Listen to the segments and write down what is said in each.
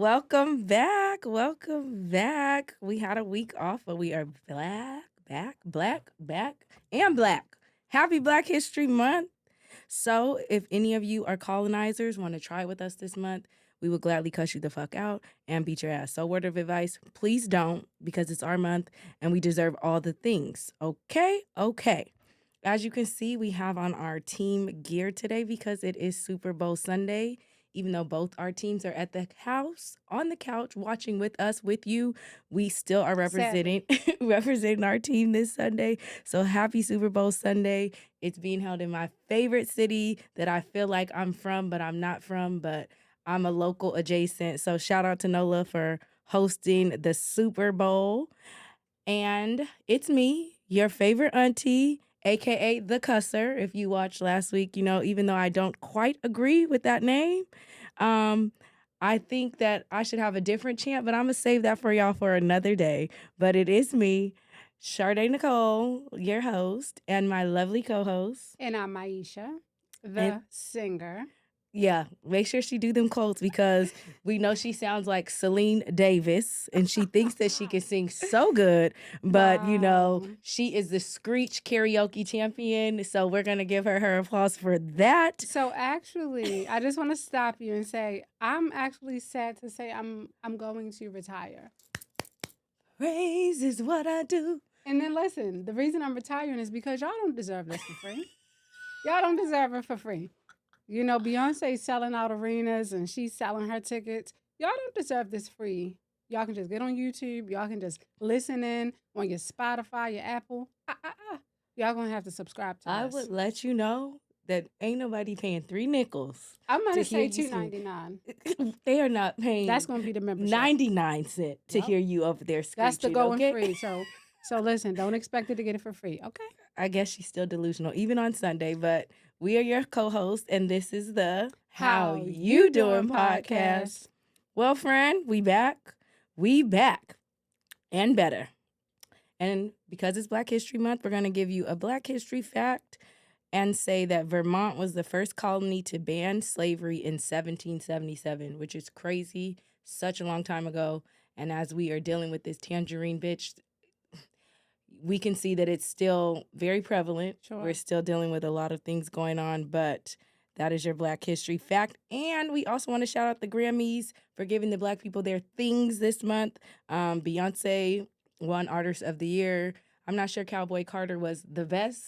Welcome back. Welcome back. We had a week off, but we are back, and black. Happy Black History Month. So, if any of you are colonizers, want to try with us this month, we will gladly cuss you the fuck out and beat your ass. So, word of advice, please don't, because it's our month and we deserve all the things. Okay? Okay. As you can see, we have on our team gear today because it is Super Bowl Sunday. Even though both our teams are at the house on the couch watching with us, with you, we still are representing representing our team this Sunday. So happy Super Bowl Sunday. It's being held in my favorite city that I feel like I'm from, but I'm not from, but I'm a local adjacent. So shout out to Nola for hosting the Super Bowl. And it's me, your favorite auntie, aka the cusser. If you watched last week, even though I don't quite agree with that name, I think that I should have a different chant, but I'm gonna save that for y'all for another day. But it is me, Sade Nicole, your host, and my lovely co-host. And I'm Maisha, the And singer. yeah, make sure she do them quotes because we know she sounds like Celine Davis and she thinks that she can sing so good, but Wow. she is the Screech karaoke champion, so we're going to give her applause for that. So actually, I just want to stop you and say I'm actually sad to say I'm going to retire. Praise is what I do. And then listen, the reason I'm retiring is because y'all don't deserve this for free. Y'all don't deserve it for free. Beyonce's selling out arenas and she's selling her tickets. Y'all don't deserve this free. Y'all can just get on YouTube. Y'all can just listen in on your Spotify, your Apple. Y'all gonna have to subscribe to I us. would let you know that ain't nobody paying 3 nickels. I'm gonna to say hear you sing. $2.99. They are not paying That's gonna be the membership. 99 cents to Yep. hear you over there screeching. That's the going okay? free. So listen, don't expect it to get it for free. Okay. I guess she's still delusional, even on Sunday, but we are your co-hosts, and this is the How You Doing podcast. Well, friend, we back, and better. And because it's Black History Month, we're going to give you a Black history fact and say that Vermont was the first colony to ban slavery in 1777, which is crazy, such a long time ago. And as we are dealing with this tangerine bitch, we can see that it's still very prevalent. Sure. We're still dealing with a lot of things going on, but that is your Black history fact. And we also want to shout out the Grammys for giving the Black people their things this month. Beyonce won Artist of the Year. I'm not sure Cowboy Carter was the best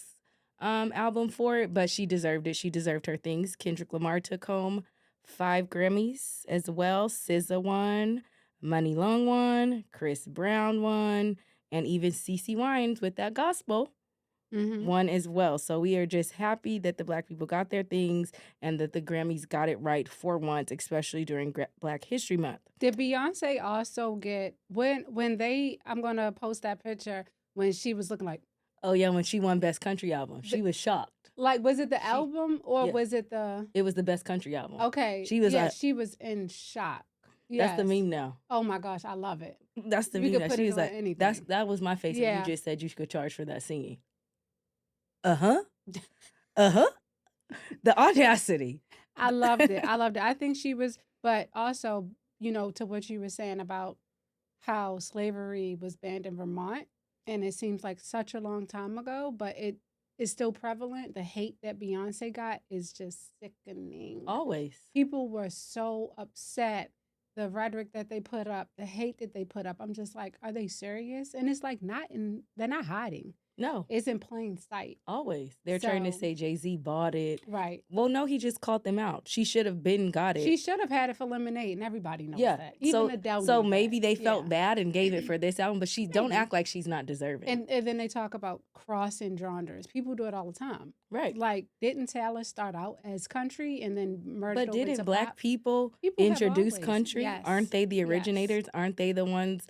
album for it, but she deserved it. She deserved her things. Kendrick Lamar took home 5 Grammys as well. SZA won, Money Long won, Chris Brown won, and even CeCe Winans with that gospel won as well. So we are just happy that the Black people got their things and that the Grammys got it right for once, especially during Black History Month. Did Beyonce also get when they? I'm gonna post that picture when she was looking like. Oh yeah, when she won Best Country Album, she was shocked. Like, was it the album or was it the? It was the Best Country Album. Okay, she was. She was in shock. Yes. That's the meme now. Oh my gosh, I love it. That's the meme now. She was like, anything. That was my face when you just said you could charge for that singing. The audacity. I loved it. I think she was, but also, to what you were saying about how slavery was banned in Vermont, and it seems like such a long time ago, but it is still prevalent. The hate that Beyonce got is just sickening. Always. People were so upset. The rhetoric that they put up, the hate that they put up. I'm just like, are they serious? And it's like they're not hiding. No. It's in plain sight. Always. They're trying to say Jay-Z bought it. Right. Well, no, he just called them out. She should have got it. She should have had it for Lemonade, and everybody knows that. Even Adele So knew maybe that. they felt bad and gave it for this album, but don't act like she's not deserving. And then they talk about crossing genres. People do it all the time. Right. Like, didn't Taylor start out as country and then merge over into But Black pop? people introduce always, country? yes. Aren't they the originators? Yes. Aren't they the ones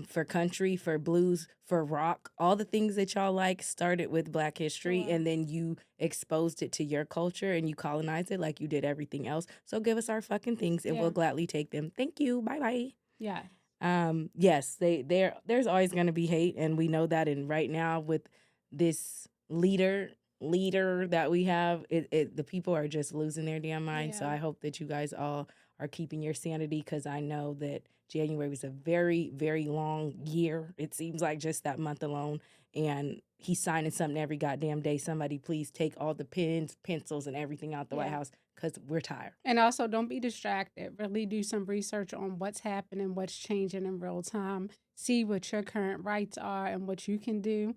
for country, for blues, for rock? All the things that y'all like started with Black history, Sure. and then you exposed it to your culture and you colonized it like you did everything else. So give us our fucking things and we'll gladly take them. Thank you. Bye-bye. Yeah. Yes, there's always going to be hate, and we know that. And right now with this leader that we have, the people are just losing their damn mind. So I hope that you guys all are keeping your sanity, because I know that January was a very, very long year. It seems like just that month alone. And he's signing something every goddamn day. Somebody please take all the pens, pencils, and everything out the White Yeah. House, because we're tired. And also, don't be distracted. Really do some research on what's happening, what's changing in real time. See what your current rights are and what you can do.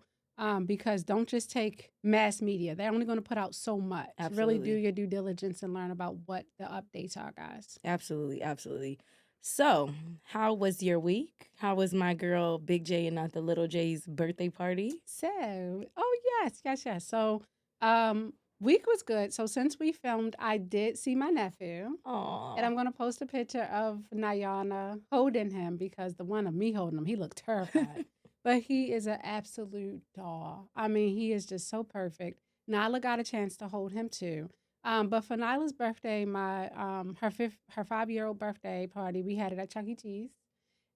Because don't just take mass media. They're only going to put out so much. Really do Absolutely. your due diligence and learn about what the updates are, guys. Absolutely, absolutely. So, how was your week? How was my girl Big J and not the little J's birthday party? So, oh yes. So, week was good. So since we filmed, I did see my nephew. And Aw. I'm gonna post a picture of Nayana holding him because the one of me holding him, he looked terrified. But he is an absolute doll. I mean, he is just so perfect. Nyla got a chance to hold him too. But for Nyla's birthday, my her 5-year-old birthday party, we had it at Chuck E. Cheese.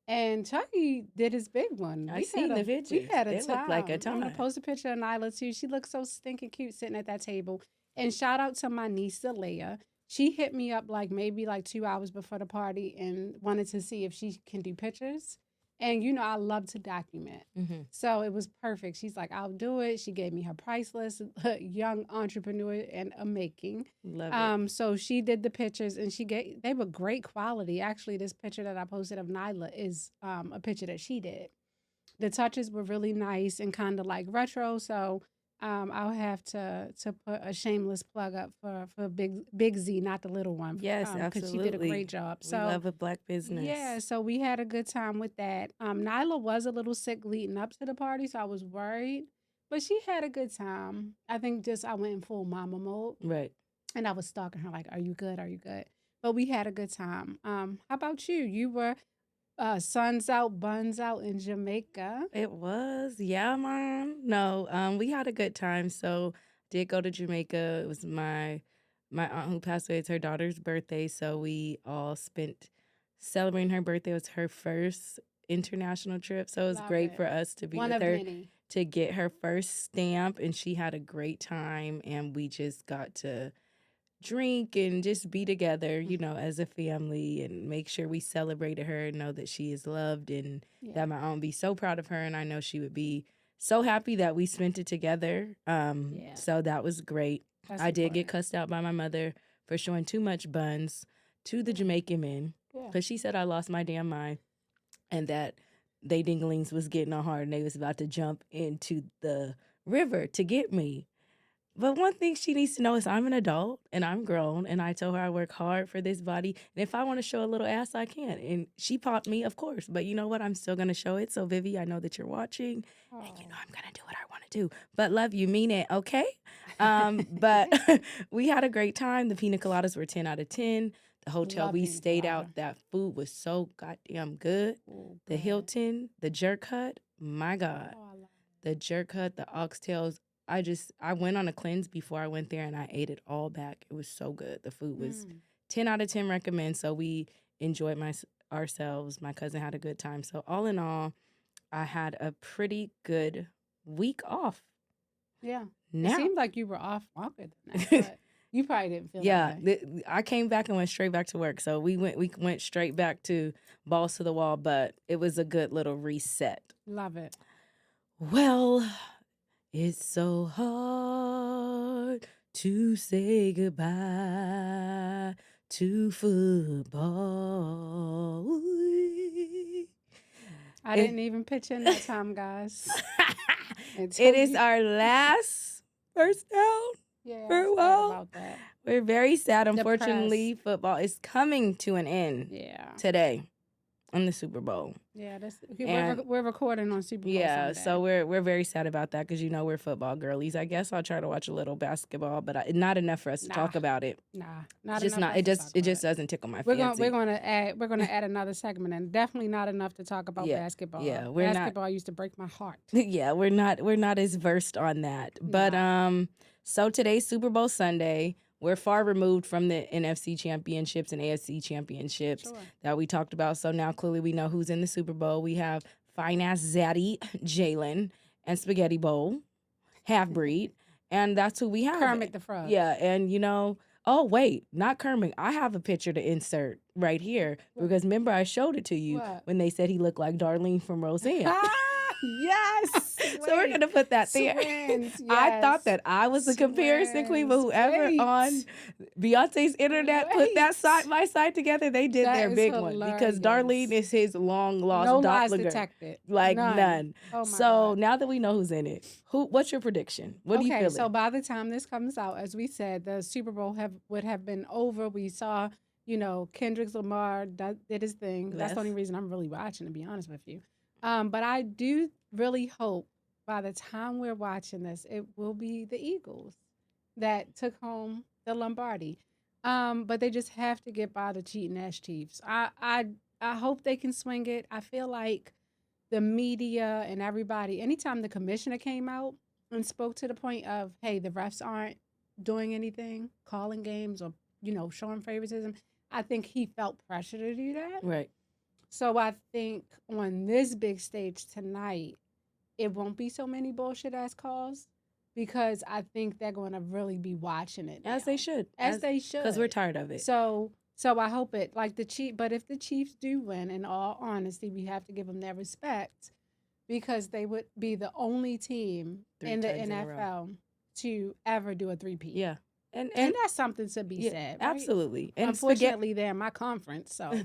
And Chucky did his big one. I seen the We pictures. had a It looked like a time. I'm gonna time. post a picture of Nyla too. She looks so stinking cute sitting at that table. And shout out to my niece Leia. She hit me up like maybe like 2 hours before the party and wanted to see if she can do pictures. And you know, I love to document. Mm-hmm. So it was perfect. She's like, I'll do it. She gave me her price list, young entrepreneur and a making. Love it. So she did the pictures and they were great quality. Actually, this picture that I posted of Nyla is a picture that she did. The touches were really nice and kind of like retro. So I'll have to put a shameless plug up for Big Z, not the little one. Yes, Because she did a absolutely. great job. We So love a black business. yeah, so we had a good time with that. Nyla was a little sick leading up to the party, so I was worried, but she had a good time. I think just I went in full mama mode, Right. and I was stalking her like, "Are you good? Are you good?" But we had a good time. How about you? You were suns out, buns out in Jamaica. It was. Yeah, Mom. No, we had a good time. So did go to Jamaica. It was my aunt who passed away. It's her daughter's birthday. So we all spent celebrating her birthday. It was her first international trip. So it was Love great it. for us to be One with of her, many. to get her first stamp, and she had a great time, and we just got to drink and just be together, you know, as a family, and make sure we celebrated her and know that she is loved, and Yeah. that my aunt be so proud of her, and I know she would be so happy that we spent it together. Yeah. So that was great. That's I did get important. cussed out by my mother for showing too much buns to the Jamaican men, Yeah. because she said I lost my damn mind and that they dinglings was getting on hard and they was about to jump into the river to get me. But one thing she needs to know is I'm an adult and I'm grown, and I told her I work hard for this body. And if I want to show a little ass, I can. And she popped me, of course. But you know what? I'm still going to show it. So, Vivi, I know that you're watching. Oh. And you know I'm going to do what I want to do. But love you, mean it, okay? But we had a great time. The pina coladas were 10 out of 10. The hotel Love we pina stayed colada. out, that food was so goddamn good. Ooh, The good. Hilton, the jerk hut, my God. Oh, I love The jerk hut, the oxtails. I went on a cleanse before I went there, and I ate it all back. It was so good. The food was 10 out of 10 recommend. So we enjoyed ourselves. My cousin had a good time. So all in all, I had a pretty good week off. Yeah. Now, It seemed like you were off longer than that, but you probably didn't feel yeah, that way. I came back and went straight back to work. So we went straight back to balls to the wall, but it was a good little reset. Love it. Well, it's so hard to say goodbye to football. I didn't even pitch in that time, guys. It is our last first down. Yeah, very I'm sad well. about that. We're very sad. Unfortunately, football is coming to an end Yeah. today on the Super Bowl. Yeah, And- we're recording on Super Bowl Yeah, Sunday. so we're very sad about that, because you know we're football girlies. I guess I'll try to watch a little basketball, but not enough for us to talk Nah. about it. not Just enough not. for us It to just talk it about just doesn't tickle my We're fancy. gonna add another segment, and definitely not enough to talk about Yeah, basketball. yeah, we're not- basketball used to break my heart. Yeah, we're not as versed on that. But so today's Super Bowl Sunday. We're far removed from the NFC championships and AFC championships Sure. that we talked about. So now clearly we know who's in the Super Bowl. We have fine ass Zaddy, Jalen, and Spaghetti Bowl, half breed, and that's who we have. Kermit the Frog. Yeah, and you know, Oh, wait, not Kermit. I have a picture to insert right here because remember I showed it to you What? when they said he looked like Darlene from Roseanne. Yes. So we're gonna put that there. Swins, I thought yes. that I was the comparison queen, but Swins. whoever on Wait. Beyonce's internet put that Wait. side by side together, they did That their is big one because Darlene hilarious. is his long lost No lies doppelganger. detected. Like None. none. Oh my So God. now that we know who's in it, what's your prediction? What do you feel? So by the time this comes out, as we said, the Super Bowl would have been over. We saw, Kendrick Lamar did his thing. That's the only Yes. reason I'm really watching, to be honest with you. But I do really hope by the time we're watching this, it will be the Eagles that took home the Lombardi. But they just have to get by the cheating ass Chiefs. I hope they can swing it. I feel like the media and everybody, anytime the commissioner came out and spoke to the point of, hey, the refs aren't doing anything, calling games or, showing favoritism, I think he felt pressure to do that. Right. So I think on this big stage tonight, it won't be so many bullshit ass calls because I think they're going to really be watching it. As they should. As they should. Because we're tired of it. So I hope it, like the Chiefs, but if the Chiefs do win, in all honesty, we have to give them their respect because they would be the only team in the NFL to ever do a three-peat. Yeah. And that's something to be said, right? Absolutely. And unfortunately, they're in my conference, so.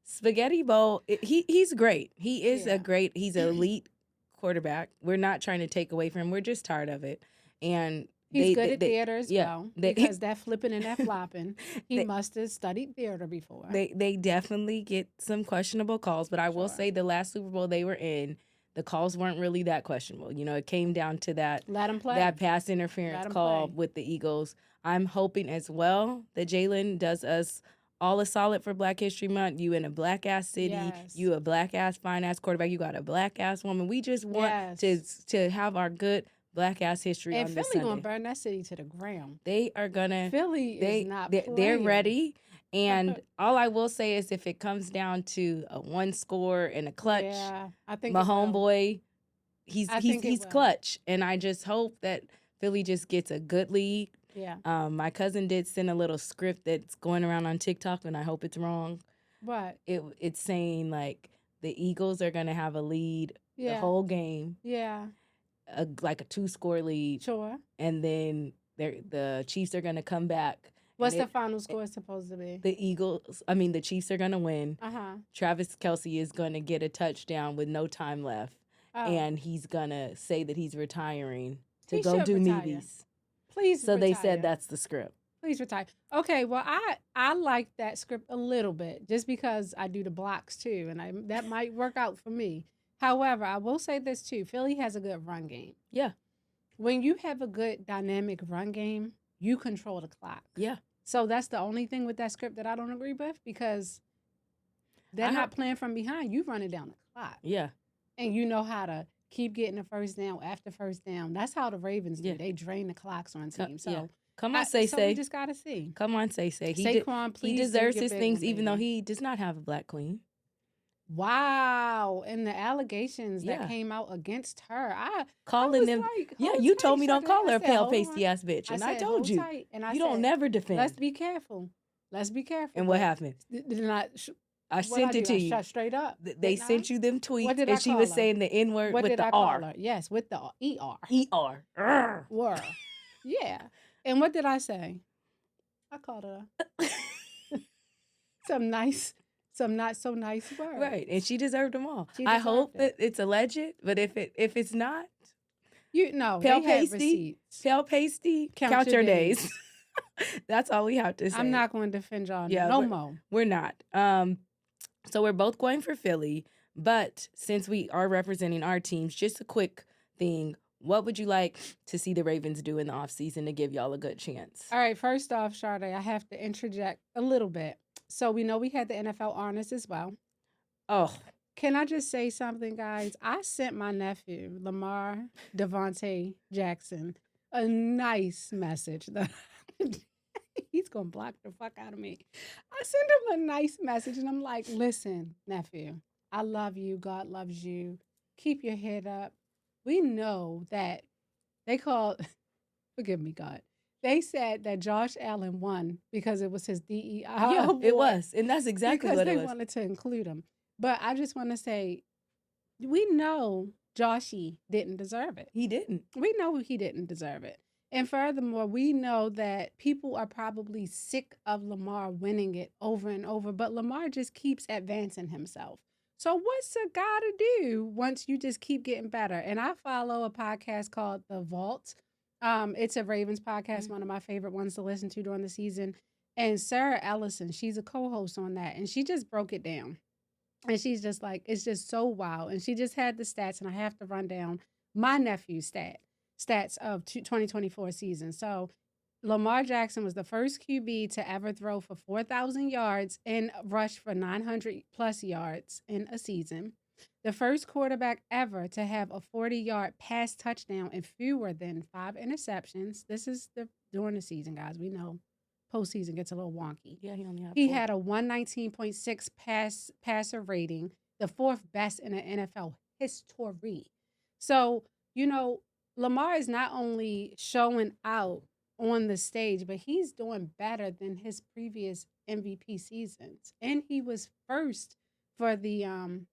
Spaghetti Bowl, he's great. He is he's an elite quarterback. We're not trying to take away from him. We're just tired of it. And he's good at theater as well because that flipping and that flopping, he must have studied theater before. They definitely get some questionable calls, but I will say the last Super Bowl they were in, the calls weren't really that questionable. It came down to that let him play. That pass interference call with the Eagles. I'm hoping as well that Jalen does us all a solid for Black History Month. You in a black ass city, you a black ass fine ass quarterback, you got a black ass woman. We just want to have our good black ass history and on this Philly Sunday. gonna burn that city to the ground. They are gonna. Philly is not playing. They're ready. And all I will say is if it comes down to a one score and a clutch, I think my homeboy, he's clutch. And I just hope that Philly just gets a good lead. Yeah. My cousin did send a little script that's going around on TikTok, and I hope it's wrong. What? It's saying like the Eagles are gonna have a lead the whole game. Yeah. Like a 2-score lead. Sure. And then the Chiefs are gonna come back. What's the final score supposed to be? The Chiefs are gonna win. Uh-huh. Travis Kelce is gonna get a touchdown with no time left, and he's gonna say that he's retiring to go do meaties. Please. So they said that's the script. Please retire. Okay, well I like that script a little bit just because I do the blocks too, and that might work out for me. However, I will say this too: Philly has a good run game. Yeah. When you have a good dynamic run game, you control the clock. Yeah. So that's the only thing with that script that I don't agree with because they're not playing from behind. You running down the clock. Yeah. And you know how to keep getting the first down after first down. That's how the Ravens do. They drain the clocks on teams. So come on, say. We just gotta see. Come on, say. Saquon, please. He deserves his things, even though he does not have a black queen. Wow. And the allegations that came out against her. Calling them. Like, you told me don't call her a pale pasty ass bitch. And I told you. And I you don't never defend. Let's be careful. And what happened? I sent it to you. Shut straight up. They sent you them tweets, and she was saying the N word with the R. Yes, with the ER. ER. Word. Yeah. And what did I say? I called her some not so nice words. Right, and she deserved them all. I hope that it's alleged, but if it's not, pale pasty, count your days. That's all we have to say. I'm not going to defend y'all no more. We're not. So we're both going for Philly, but since we are representing our teams, just a quick thing. What would you like to see the Ravens do in the offseason to give y'all a good chance? All right, first off, Sade, I have to interject a little bit. So we know we had the NFL honors as well. Oh. Can I just say something, guys? I sent my nephew, Lamar Devontae Jackson, a nice message. He's going to block the fuck out of me. I sent him a nice message, and I'm like, listen, nephew, I love you. God loves you. Keep your head up. We know that they call, forgive me, God, They said that Josh Allen won because it was his DEI Yeah, it award was. And that's exactly because what it they was. wanted to include him. But I just want to say, we know Joshy didn't deserve it. He didn't. We know he didn't deserve it. And furthermore, we know that people are probably sick of Lamar winning it over and over, but Lamar just keeps advancing himself. So what's a guy to do once you just keep getting better? And I follow a podcast called The Vault. It's a Ravens podcast, one of my favorite ones to listen to during the season. And Sarah Ellison, she's a co-host on that, and she just broke it down. And she's just like, it's just so wild. And she just had the stats, and I have to run down my nephew's stats of 2024 season. So Lamar Jackson was the first QB to ever throw for 4,000 yards and rush for 900 plus yards in a season. The first quarterback ever to have a 40-yard pass touchdown and fewer than 5 interceptions. This is during the season, guys. We know postseason gets a little wonky. Yeah, he only had He 4. had a 119.6 passer rating, the fourth best in the NFL history. So, Lamar is not only showing out on the stage, but he's doing better than his previous MVP seasons. And he was first for the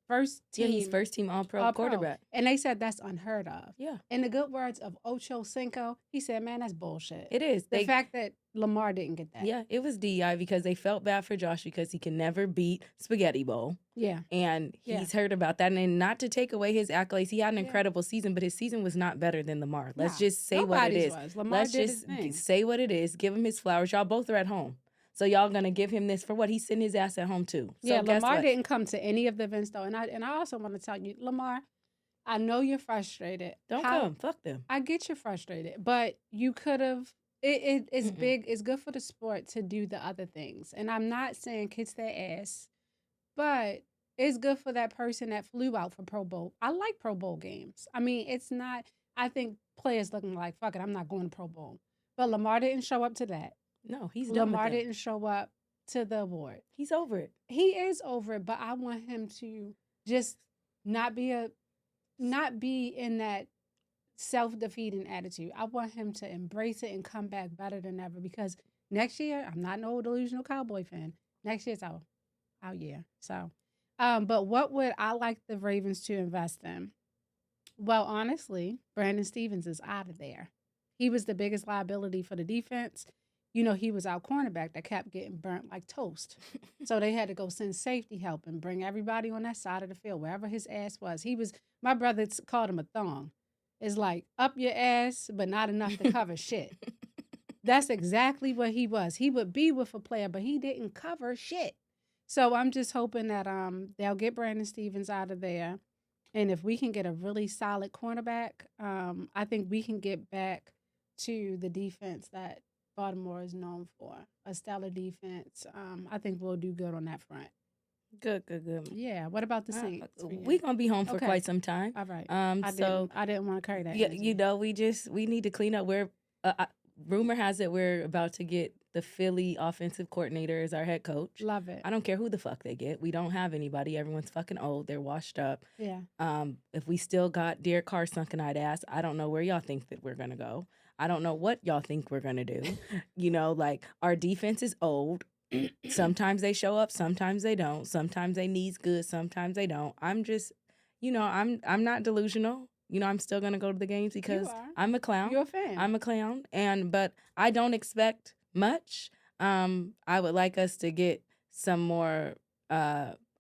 first Yeah, he's team first team All-Pro All-Pro. quarterback. And they said that's unheard of. Yeah, In the good words of Ocho Cinco, he said, man, that's bullshit. it is. The fact that Lamar didn't get that. Yeah, it was DEI because they felt bad for Josh because he can never beat Spaghetti Bowl. Yeah. And Yeah. he's heard about that. And not to take away his accolades, he had an Yeah. incredible season, but his season was not better than Lamar. Let's Nah, just say what it nobody's is. was. Lamar Let's did his just thing. say what it is. Give him his flowers. Y'all both are at home. So y'all gonna give him this for what? He's sitting his ass at home too. So Yeah, guess Lamar what? didn't come to any of the events though, and I also want to tell you, Lamar, I know you're frustrated. Don't come. Fuck them. I get you're frustrated, but you could have. It's Mm-mm. big. It's good for the sport to do the other things, and I'm not saying kiss their ass, but it's good for that person that flew out for Pro Bowl. I like Pro Bowl games. I mean, it's not. I think players looking like fuck it, I'm not going to Pro Bowl, but Lamar didn't show up to that. No, he's done Lamar with that. didn't show up to the award. He's over it. He is over it, but I want him to just not be in that self-defeating attitude. I want him to embrace it and come back better than ever because next year, I'm not no delusional Cowboy fan. Next year's our year. So, but what would I like the Ravens to invest in? Well, honestly, Brandon Stevens is out of there. He was the biggest liability for the defense. He was our cornerback that kept getting burnt like toast. So they had to go send safety help and bring everybody on that side of the field, wherever his ass was. My brother called him a thong. It's like up your ass, but not enough to cover shit. That's exactly what he was. He would be with a player, but he didn't cover shit. So I'm just hoping that they'll get Brandon Stevens out of there. And if we can get a really solid cornerback, I think we can get back to the defense that Baltimore is known for. A stellar defense. I think we'll do good on that front. Good. Yeah. What about the Saints? We're gonna be home for Okay. quite some time. All right. So I didn't want to carry that. yeah, energy. we need to clean up. Rumor has it we're about to get the Philly offensive coordinator as our head coach. Love it. I don't care who the fuck they get. We don't have anybody. Everyone's fucking old. They're washed up. Yeah. If we still got Derek Carr's sunken-eyed ass, I don't know where y'all think that we're gonna go. I don't know what y'all think we're gonna do. Like our defense is old. Sometimes they show up, sometimes they don't. Sometimes they knees good, sometimes they don't. I'm just, I'm not delusional. I'm still gonna go to the games because are. I'm a clown. You're a fan. I'm a clown, but I don't expect much. I would like us to get some more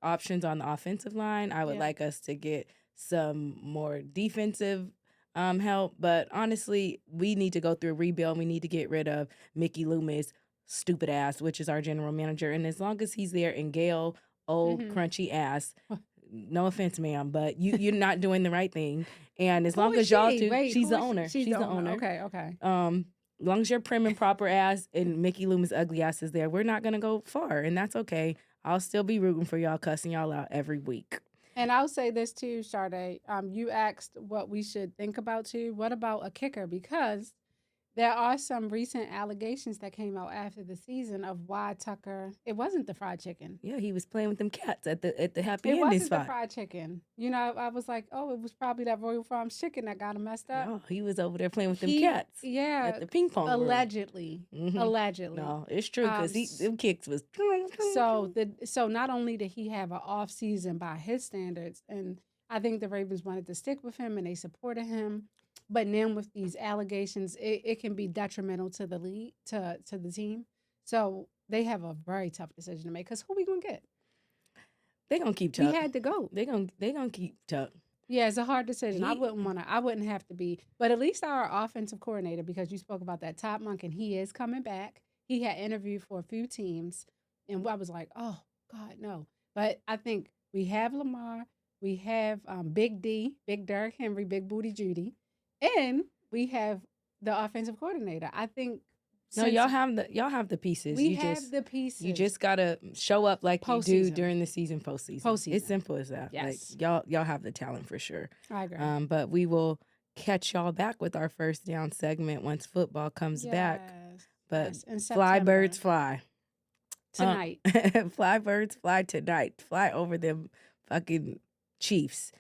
options on the offensive line. I would Yeah. like us to get some more defensive help. But honestly, we need to go through a rebuild. We need to get rid of Mickey Loomis' stupid ass, which is our general manager. And as long as he's there and Gail, old Mhm. crunchy ass, no offense, ma'am, but you're not doing the right thing. And as Who long is as y'all she? two, Wait, she's who the is she? owner. She's the owner. Okay. As long as your prim and proper ass and Mickey Loomis' ugly ass is there, we're not gonna go far, and that's okay. I'll still be rooting for y'all, cussing y'all out every week. And I'll say this too, Sade. You asked what we should think about too. What about a kicker? Because There are some recent allegations that came out after the season of why Tucker. It wasn't the fried chicken. Yeah, he was playing with them cats at the It happy ending wasn't the spot. fried chicken. You know, I was like, oh, it was probably that Royal Farms chicken that got him messed up. No, he was over there playing with them He, cats at yeah, the ping pong room. allegedly, Hmm. allegedly. No, it's true because them kicks was. So not only did he have an off season by his standards, and I think the Ravens wanted to stick with him and they supported him, but now with these allegations, it can be detrimental to the league, to the team. So they have a very tough decision to make because who we gonna get? They gonna keep Tuck. We had to go. They gonna keep Tuck. Yeah, it's a hard decision. I wouldn't have to be, but at least our offensive coordinator, because you spoke about that Top Monk, and he is coming back. He had interviewed for a few teams, and I was like, oh God, no. But I think we have Lamar, we have Big D, Big Derrick Henry, Big Booty Judy, and we have the offensive coordinator. I think No, y'all have the pieces. We have the pieces. You just gotta show up like you do Postseason. during the season, postseason. It's simple as that. Yes. Like y'all have the talent for sure. I agree. But we will catch y'all back with our first down segment once football comes back. But Yes, in fly September. birds fly Tonight. fly birds fly tonight. Fly over them fucking Chiefs.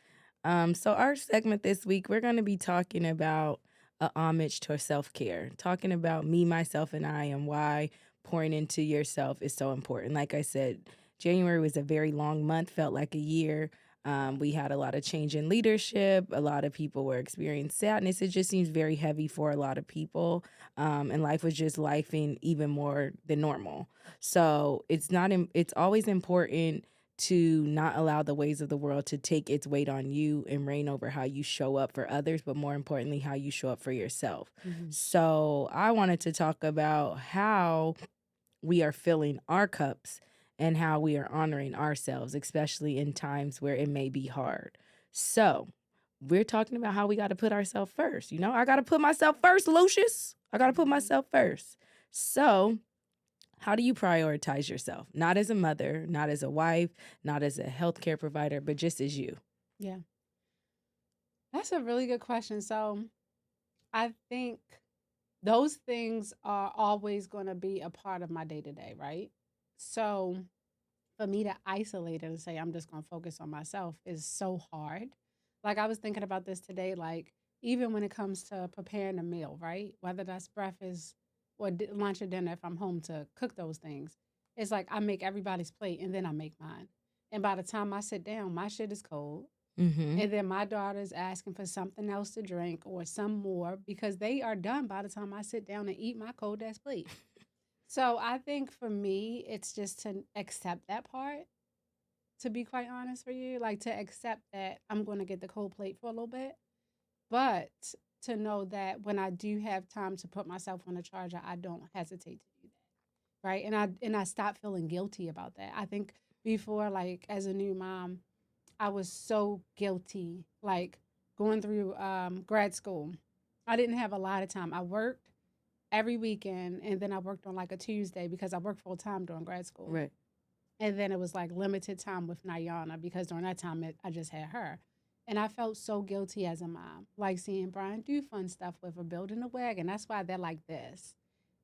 So our segment this week, we're gonna be talking about a homage to self-care, talking about me, myself, and I, and why pouring into yourself is so important. Like I said, January was a very long month, felt like a year. We had a lot of change in leadership. A lot of people were experiencing sadness. It just seems very heavy for a lot of people. And life was just lifing even more than normal. So it's always important to not allow the ways of the world to take its weight on you and reign over how you show up for others, but more importantly, how you show up for yourself. Mhm. So I wanted to talk about how we are filling our cups and how we are honoring ourselves, especially in times where it may be hard. So we're talking about how we got to put ourselves first. You know, I got to put myself first, Lucius. I got to put myself first. So how do you prioritize yourself? Not as a mother, not as a wife, not as a healthcare provider, but just as you. Yeah. That's a really good question. So I think those things are always going to be a part of my day to day, right? So for me to isolate it and say, I'm just going to focus on myself is so hard. Like I was thinking about this today, like even when it comes to preparing a meal, right? Whether that's breakfast or lunch or dinner, if I'm home to cook those things, it's like I make everybody's plate and then I make mine. And by the time I sit down, my shit is cold. Mm-hmm. And then my daughter's asking for something else to drink or some more because they are done by the time I sit down and eat my cold ass plate. So I think for me, it's just to accept that part, to be quite honest with you, like to accept that I'm going to get the cold plate for a little bit, but to know that when I do have time to put myself on the charger, I don't hesitate to do that. Right. And I stop feeling guilty about that. I think before, like as a new mom, I was so guilty, like going through grad school. I didn't have a lot of time. I worked every weekend, and then I worked on like a Tuesday because I worked full time during grad school. Right. And then it was like limited time with Nayana because during that time I just had her. And I felt so guilty as a mom, like seeing Brian do fun stuff with her, building a wagon. That's why they're like this.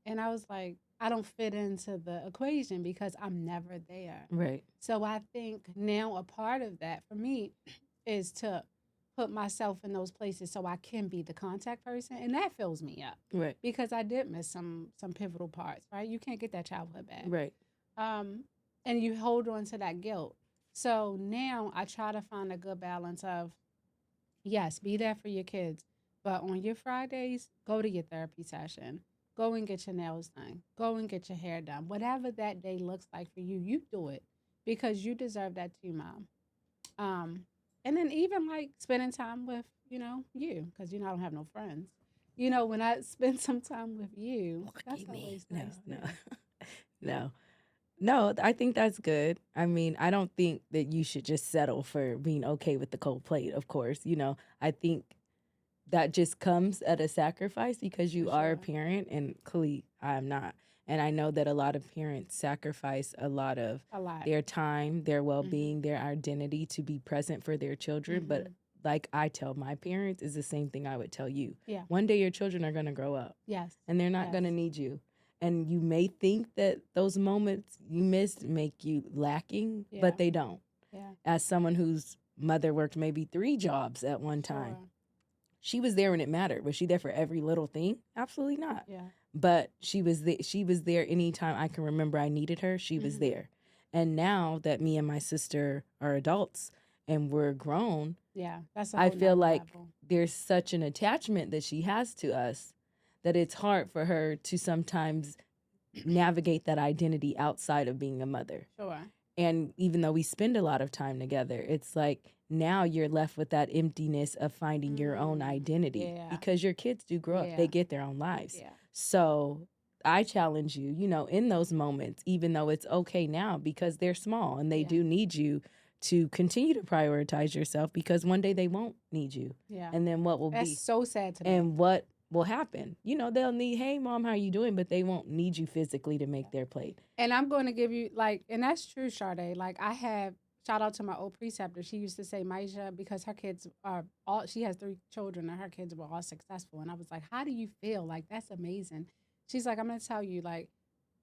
And I was like, I don't fit into the equation because I'm never there. Right. So I think now a part of that for me is to put myself in those places so I can be the contact person, and that fills me up. Right. Because I did miss some pivotal parts, right? You can't get that childhood back. Right. And you hold on to that guilt. So now I try to find a good balance of, yes, be there for your kids, but on your Fridays, go to your therapy session. Go and get your nails done. Go and get your hair done. Whatever that day looks like for you, you do it because you deserve that too, mom. And then even like spending time with, you, because I don't have no friends. When I spend some time with you, that's always nice. No, I think that's good. I mean, I don't think that you should just settle for being okay with the cold plate, of course. I think that just comes at a sacrifice because you are a parent, and clearly I'm not. And I know that a lot of parents sacrifice a lot of their time, their well-being, their identity to be present for their children. But like I tell my parents is the same thing I would tell you. Yeah. One day your children are going to grow up. Yes. And they're not going to need you. And you may think that those moments you missed make you lacking, but they don't. Yeah. As someone whose mother worked maybe 3 jobs at one time, she was there when it mattered. Was she there for every little thing? Absolutely not. Yeah. But she was there anytime I can remember I needed her. She was there. And now that me and my sister are adults and we're grown, that's I feel like level. There's such an attachment that she has to us that it's hard for her to sometimes navigate that identity outside of being a mother. Sure. And even though we spend a lot of time together, it's like now you're left with that emptiness of finding your own identity because your kids do grow up. They get their own lives. Yeah. So I challenge you, you know, in those moments, even though it's okay now because they're small and they do need you to continue to prioritize yourself because one day they won't need you. Yeah. And then what will That's be? so sad to me. And what will happen? You know, they'll need, hey, mom, how are you doing? But they won't need you physically to make their plate. And I'm going to give you, like, and that's true, Sade. Like, I have, shout out to my old preceptor. She used to say, Maisha, because her kids are all, she has 3 children and her kids were all successful. And I was like, how do you feel? Like, that's amazing. She's like, I'm going to tell you, like,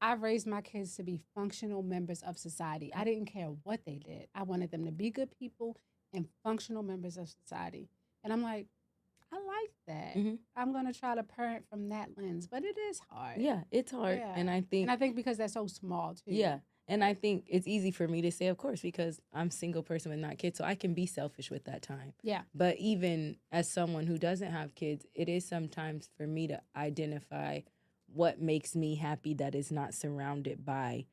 I raised my kids to be functional members of society. I didn't care what they did. I wanted them to be good people and functional members of society. And I'm like, I like that. Mm-hmm. I'm going to try to parent from that lens, but it is hard. Yeah, it's hard. Yeah. And I think because they're so small too. Yeah. And I think it's easy for me to say, of course, because I'm a single person with not kids, so I can be selfish with that time. Yeah. But even as someone who doesn't have kids, it is sometimes for me to identify what makes me happy that is not surrounded by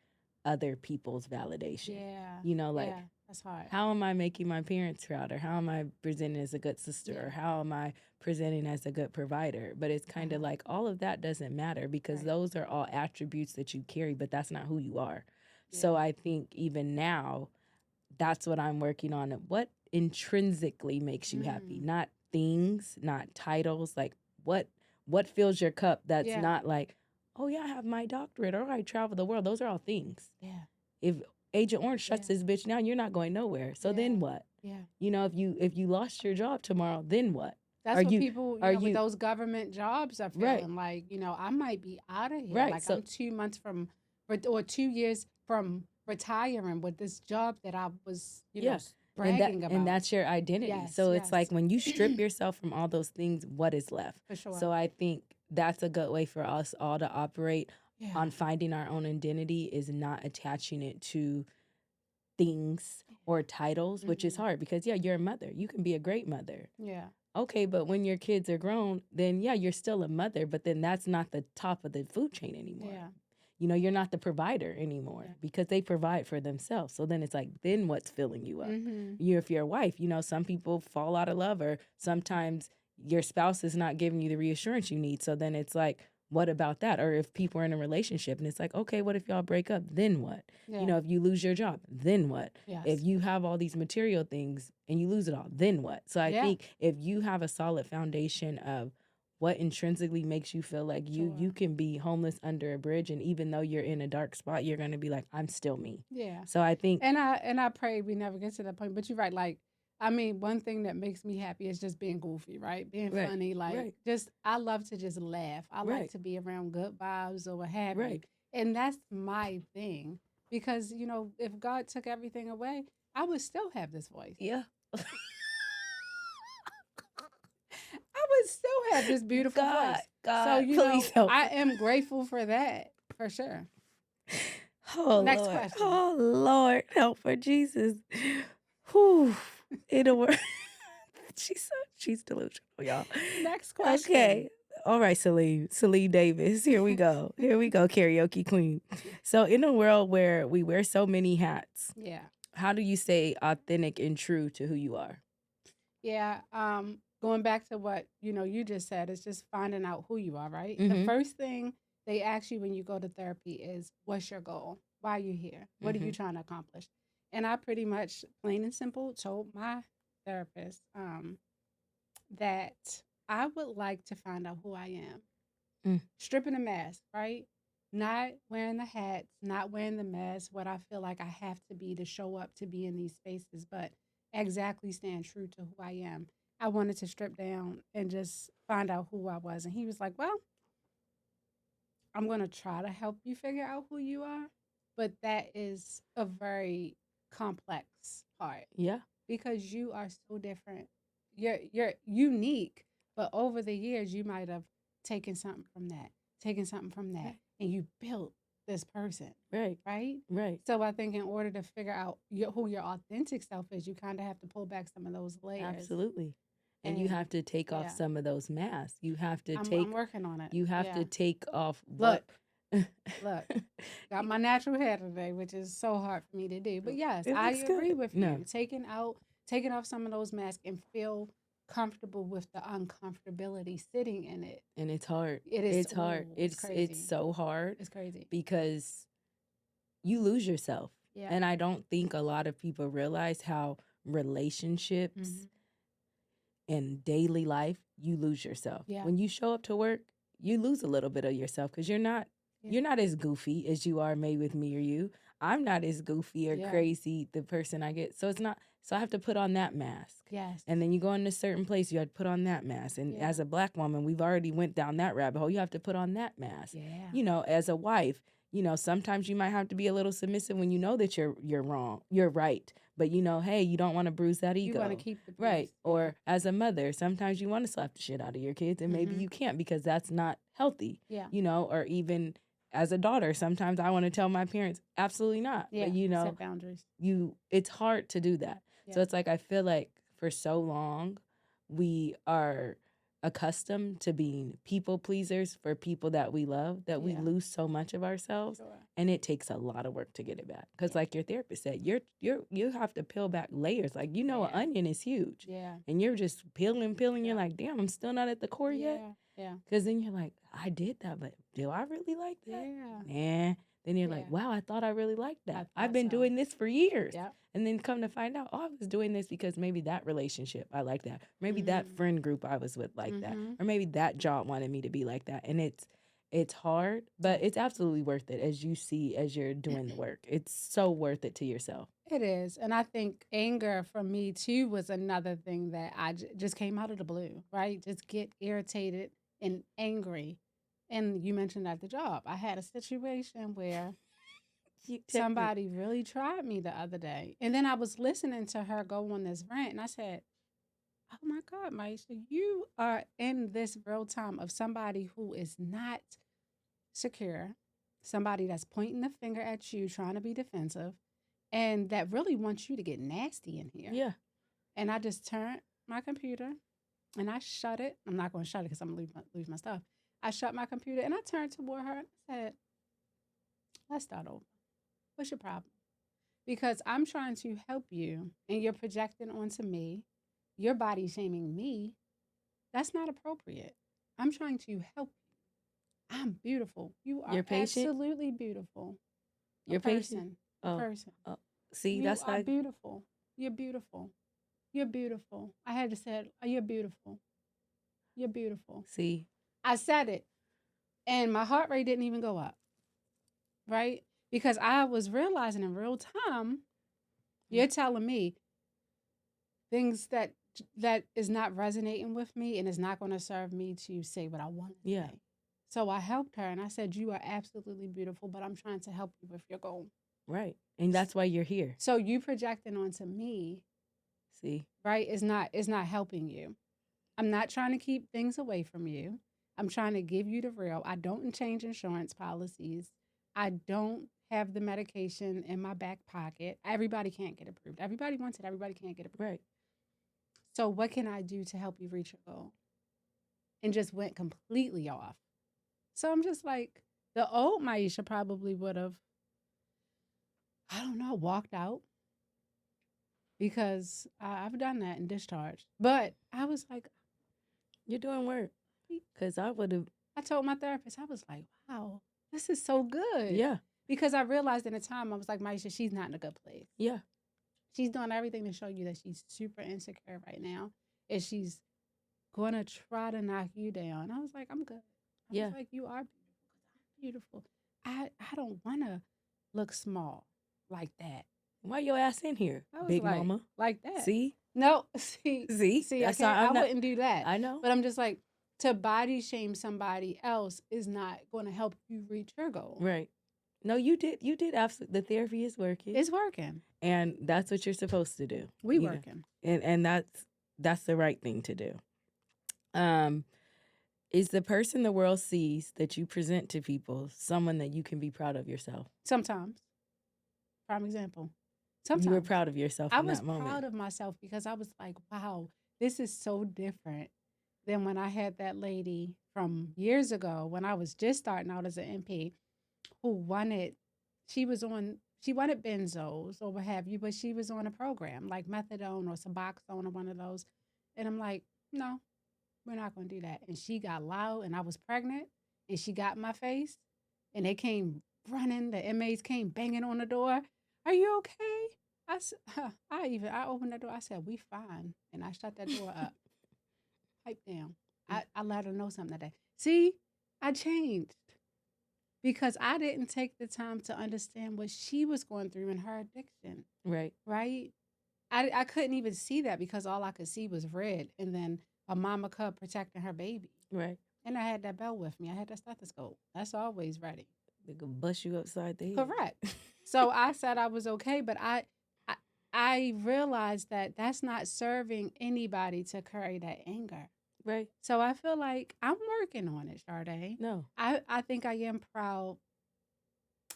other people's validation. Yeah. You know, like, that's hard. How am I making my parents proud? Or how am I presenting as a good sister? Or how am I presenting as a good provider? But it's kind of like all of that doesn't matter because those are all attributes that you carry, but that's not who you are. Yeah. So I think even now, that's what I'm working on. What intrinsically makes you happy? Not things, not titles. Like what fills your cup that's not like, oh, yeah, I have my doctorate or I travel the world. Those are all things. Yeah. If Agent Orange shuts this bitch down, you're not going nowhere. So then what? Yeah. You know, if you lost your job tomorrow, then what? That's what people, with those government jobs are feeling like, you know, I might be out of here. Right. Like I'm 2 months from, or 2 years from retiring with this job that I was, you know, bragging about. And that's your identity. Yes, so it's like when you strip yourself from all those things, what is left? For sure. So I think that's a good way for us all to operate on finding our own identity is not attaching it to things or titles, which is hard because, you're a mother. You can be a great mother. Yeah. Okay, but when your kids are grown, then, you're still a mother, but then that's not the top of the food chain anymore. Yeah. You know, you're not the provider anymore because they provide for themselves. So then it's like, then what's filling you up? If you're a wife, you know, some people fall out of love or sometimes your spouse is not giving you the reassurance you need. So then it's like, what about that? Or if people are in a relationship and it's like, okay, what if y'all break up? Then what? Yeah. You know, if you lose your job, then what? Yes. If you have all these material things and you lose it all, then what? So I think if you have a solid foundation of what intrinsically makes you feel like you can be homeless under a bridge, and even though you're in a dark spot, you're gonna be like, I'm still me. Yeah. So I think, and I pray we never get to that point. But you're right. Like, I mean, one thing that makes me happy is just being goofy, right? Being funny, like just I love to just laugh. I like to be around good vibes or what have you. And that's my thing because you know, if God took everything away, I would still have this voice. Yeah. I would still have this beautiful voice. God, so you know, help. I am grateful for that for sure. Oh, next Lord. Question. Oh Lord, help for Jesus. Whew. It'll work. She's delusional, y'all. Next question. Okay. All right, Celine Davis. Here we go. Karaoke queen. So in a world where we wear so many hats, how do you stay authentic and true to who you are? Yeah. Going back to what, you just said, it's just finding out who you are, right? The first thing they ask you when you go to therapy is, what's your goal? Why are you here? What are you trying to accomplish? And I pretty much, plain and simple, told my therapist that I would like to find out who I am. Stripping the mask, right? Not wearing the hats, not wearing the mask, what I feel like I have to be to show up to be in these spaces, but exactly stand true to who I am. I wanted to strip down and just find out who I was. And he was like, well, I'm going to try to help you figure out who you are. But that is a very complex part Yeah. because you are so different. You're unique, but over the years you might have taken something from that, taken something from that, Right. and you built this person, Right. right? Right. So I think in order to figure out who your authentic self is, you kind of have to pull back some of those layers. Absolutely. And you And have to take off yeah, some of those masks. You have to I'm working on it. you have Yeah. to take off what Look, look, got my natural hair today, which is so hard for me to do. But yes, it I looks agree good. with No. you. Taking off some of those masks and feel comfortable with the uncomfortability sitting in it. And it's hard. It is. It's hard. Ooh, it's crazy. It's so hard It's crazy. because you lose yourself. Yeah. And I don't think a lot of people realize how relationships and daily life, you lose yourself. Yeah. When you show up to work, you lose a little bit of yourself because you're not as goofy as you are maybe with me or you. I'm not as goofy or crazy the person I get. So it's not. So I have to put on that mask. Yes. And then you go into a certain place, you have to put on that mask. And as a Black woman, we've already went down that rabbit hole. You have to put on that mask. Yeah. You know, as a wife, you know, sometimes you might have to be a little submissive when you know that you're wrong, you're right. But you know, hey, you don't want to bruise that ego. You want to keep the peace. Right. Or as a mother, sometimes you want to slap the shit out of your kids and maybe you can't because that's not healthy. Yeah. You know, or even as a daughter, sometimes I want to tell my parents, absolutely not. Yeah. But you know, set boundaries. It's hard to do that. Yeah. So it's like I feel like for so long we are accustomed to being people pleasers for people that we love that we lose so much of ourselves. Sure. And it takes a lot of work to get it back. Because like your therapist said, you have to peel back layers. Like, you know, an onion is huge. Yeah. And you're just peeling. You're like, damn, I'm still not at the core yet. Yeah. Because then you're like, I did that, but do I really like that? Yeah. Nah. Then you're like, wow, I thought I really liked that. I I've been thought so. doing this for years. Yeah. And then come to find out, I was doing this because maybe that relationship, I like that. Maybe that friend group I was with like that. Or maybe that job wanted me to be like that. And it's hard, but it's absolutely worth it as you see as you're doing the work. It's so worth it to yourself. It is. And I think anger for me too was another thing that I just came out of the blue, right? Just get irritated and angry. And you mentioned at the job, I had a situation where somebody really tried me the other day. And then I was listening to her go on this rant and I said, oh my God, Maisha, you are in this real time of somebody who is not secure, somebody that's pointing the finger at you, trying to be defensive, and that really wants you to get nasty in here. Yeah. And I just turned my computer and I shut it. I'm not going to shut it because I'm going to lose my stuff. I shut my computer and I turned toward her and said, let's start over. What's your problem? Because I'm trying to help you and you're projecting onto me. Your body shaming me. That's not appropriate. I'm trying to help you. I'm beautiful. You are absolutely beautiful. You're patient. A person. See, you that's are like beautiful. You're beautiful. You're beautiful. I had to say it. You're beautiful. You're beautiful. See, I said it, and my heart rate didn't even go up, right? Because I was realizing in real time, you're telling me things that is not resonating with me and is not going to serve me to say what I want to say. So I helped her, and I said, you are absolutely beautiful, but I'm trying to help you with your goal. Right. And that's why you're here. So you projecting onto me, see, right, is not helping you. I'm not trying to keep things away from you. I'm trying to give you the real. I don't change insurance policies. I don't have the medication in my back pocket. Everybody can't get approved. Everybody wants it. Everybody can't get approved. Right. So what can I do to help you reach your goal? And just went completely off. So I'm just like, the old Maisha probably would have, I don't know, walked out. Because I've done that and discharged. But I was like, you're doing work. Because I would have. I told my therapist, I was like, wow, this is so good. Yeah. Because I realized in the time, I was like, Maisha, she's not in a good place. Yeah. She's doing everything to show you that she's super insecure right now. And she's going to try to knock you down. I was like, I'm good. I was like, you are beautiful. I don't want to look small like that. Why your ass in here, I was big mama? like that. See? No, see, See? I That's can't. how I I'm not. wouldn't do that. I know. But I'm just like, to body shame somebody else is not going to help you reach your goal. Right. No, you did. You did absolutely. The therapy is working. It's working. And that's what you're supposed to do. We working. And that's the right thing to do. Is the person the world sees that you present to people someone that you can be proud of yourself? Sometimes. Prime example. Sometimes. You were proud of yourself in that moment. I was proud of myself because I was like, wow, this is so different than when I had that lady from years ago when I was just starting out as an MP who she wanted benzos or what have you, but she was on a program like methadone or Suboxone or one of those. And I'm like, no, we're not going to do that. And she got loud and I was pregnant and she got in my face and they came running. The inmates came banging on the door. Are you okay? I opened the door. I said, we fine. And I shut that door up. Pipe down. I let her know something that day. See, I changed because I didn't take the time to understand what she was going through in her addiction. Right. Right? I couldn't even see that because all I could see was red and then a mama cub protecting her baby. Right. And I had that bell with me. I had that stethoscope. That's always ready. They could bust you upside the head. Correct. So I said I was okay, but I realized that that's not serving anybody to carry that anger. Right. So I feel like I'm working on it, Sade. No. I think I am proud.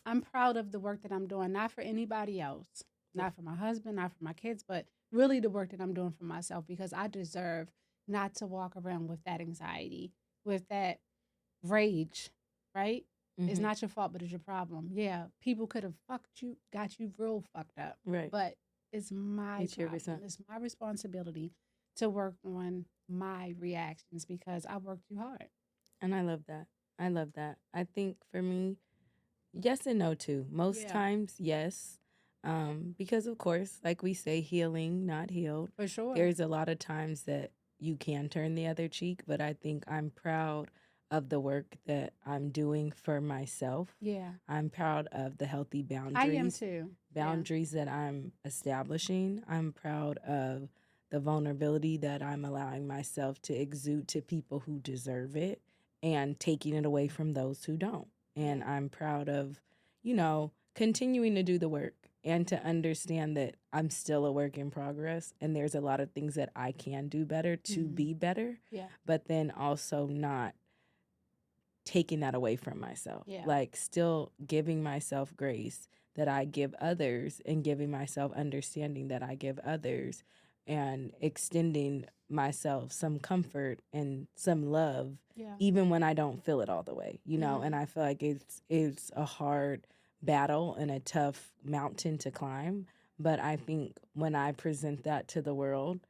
I'm proud of the work that I'm doing, not for anybody else, not for my husband, not for my kids, but really the work that I'm doing for myself because I deserve not to walk around with that anxiety, with that rage, right? Mm-hmm. It's not your fault, but it's your problem. Yeah, people could have fucked you, got you real fucked up. Right. But it's my problem. It's my responsibility to work on my reactions because I work too hard. And I love that. I love that. I think for me, yes and no too. Most times, yes. Because of course, like we say, healing, not healed. For sure. There's a lot of times that you can turn the other cheek, but I think I'm proud of the work that I'm doing for myself. Yeah. I'm proud of the healthy boundaries. I am too. Boundaries that I'm establishing. I'm proud of the vulnerability that I'm allowing myself to exude to people who deserve it and taking it away from those who don't. And I'm proud of, continuing to do the work and to understand that I'm still a work in progress and there's a lot of things that I can do better to be better. Yeah. But then also not taking that away from myself. Yeah. Like still giving myself grace that I give others and giving myself understanding that I give others and extending myself some comfort and some love even when I don't feel it all the way, and I feel like it's a hard battle and a tough mountain to climb, but I think when I present that to the world,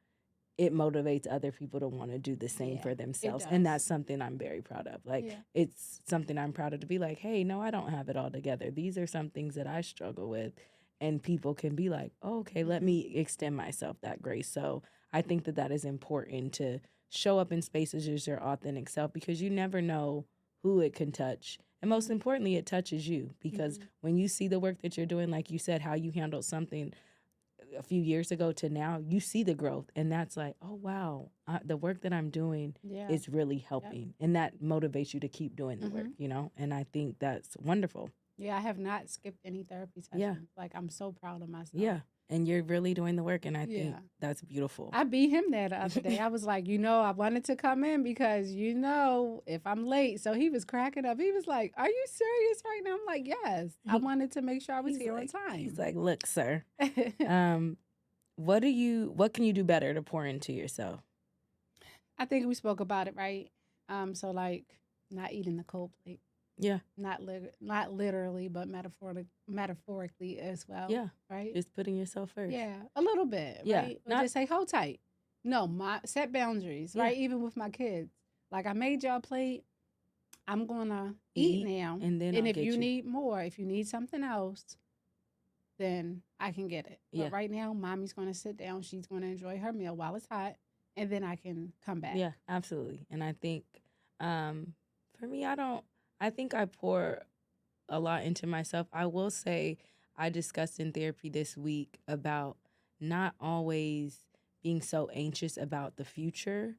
it motivates other people to want to do the same for themselves. And that's something I'm very proud of. Like, it's something I'm proud of to be like, hey, no, I don't have it all together. These are some things that I struggle with. And people can be like, oh, okay, let me extend myself that grace. So I think that is important to show up in spaces as your authentic self because you never know who it can touch. And most importantly, it touches you because when you see the work that you're doing, like you said, how you handled something a few years ago to now, you see the growth. And that's like, oh, wow, the work that I'm doing is really helping. And that motivates you to keep doing the work, and I think that's wonderful. Yeah, I have not skipped any therapy sessions. Yeah. Like, I'm so proud of myself. Yeah. And you're really doing the work, and I think that's beautiful. I beat him there the other day. I was like, I wanted to come in because, if I'm late. So he was cracking up. He was like, are you serious right now? I'm like, yes. I wanted to make sure I was here on time. He's like, look, sir, what can you do better to pour into yourself? I think we spoke about it, right? So, like, not eating the cold plate. Yeah. Not literally, but metaphorically as well. Yeah. Right? Just putting yourself first. Yeah. A little bit. Yeah. Right? Or just say, hold tight. No, set boundaries, right? Even with my kids. Like, I made y'all plate. I'm going to eat now. And then if you need more, if you need something else, then I can get it. But right now, mommy's going to sit down. She's going to enjoy her meal while it's hot. And then I can come back. Yeah, absolutely. And I think for me, I think I pour a lot into myself. I will say I discussed in therapy this week about not always being so anxious about the future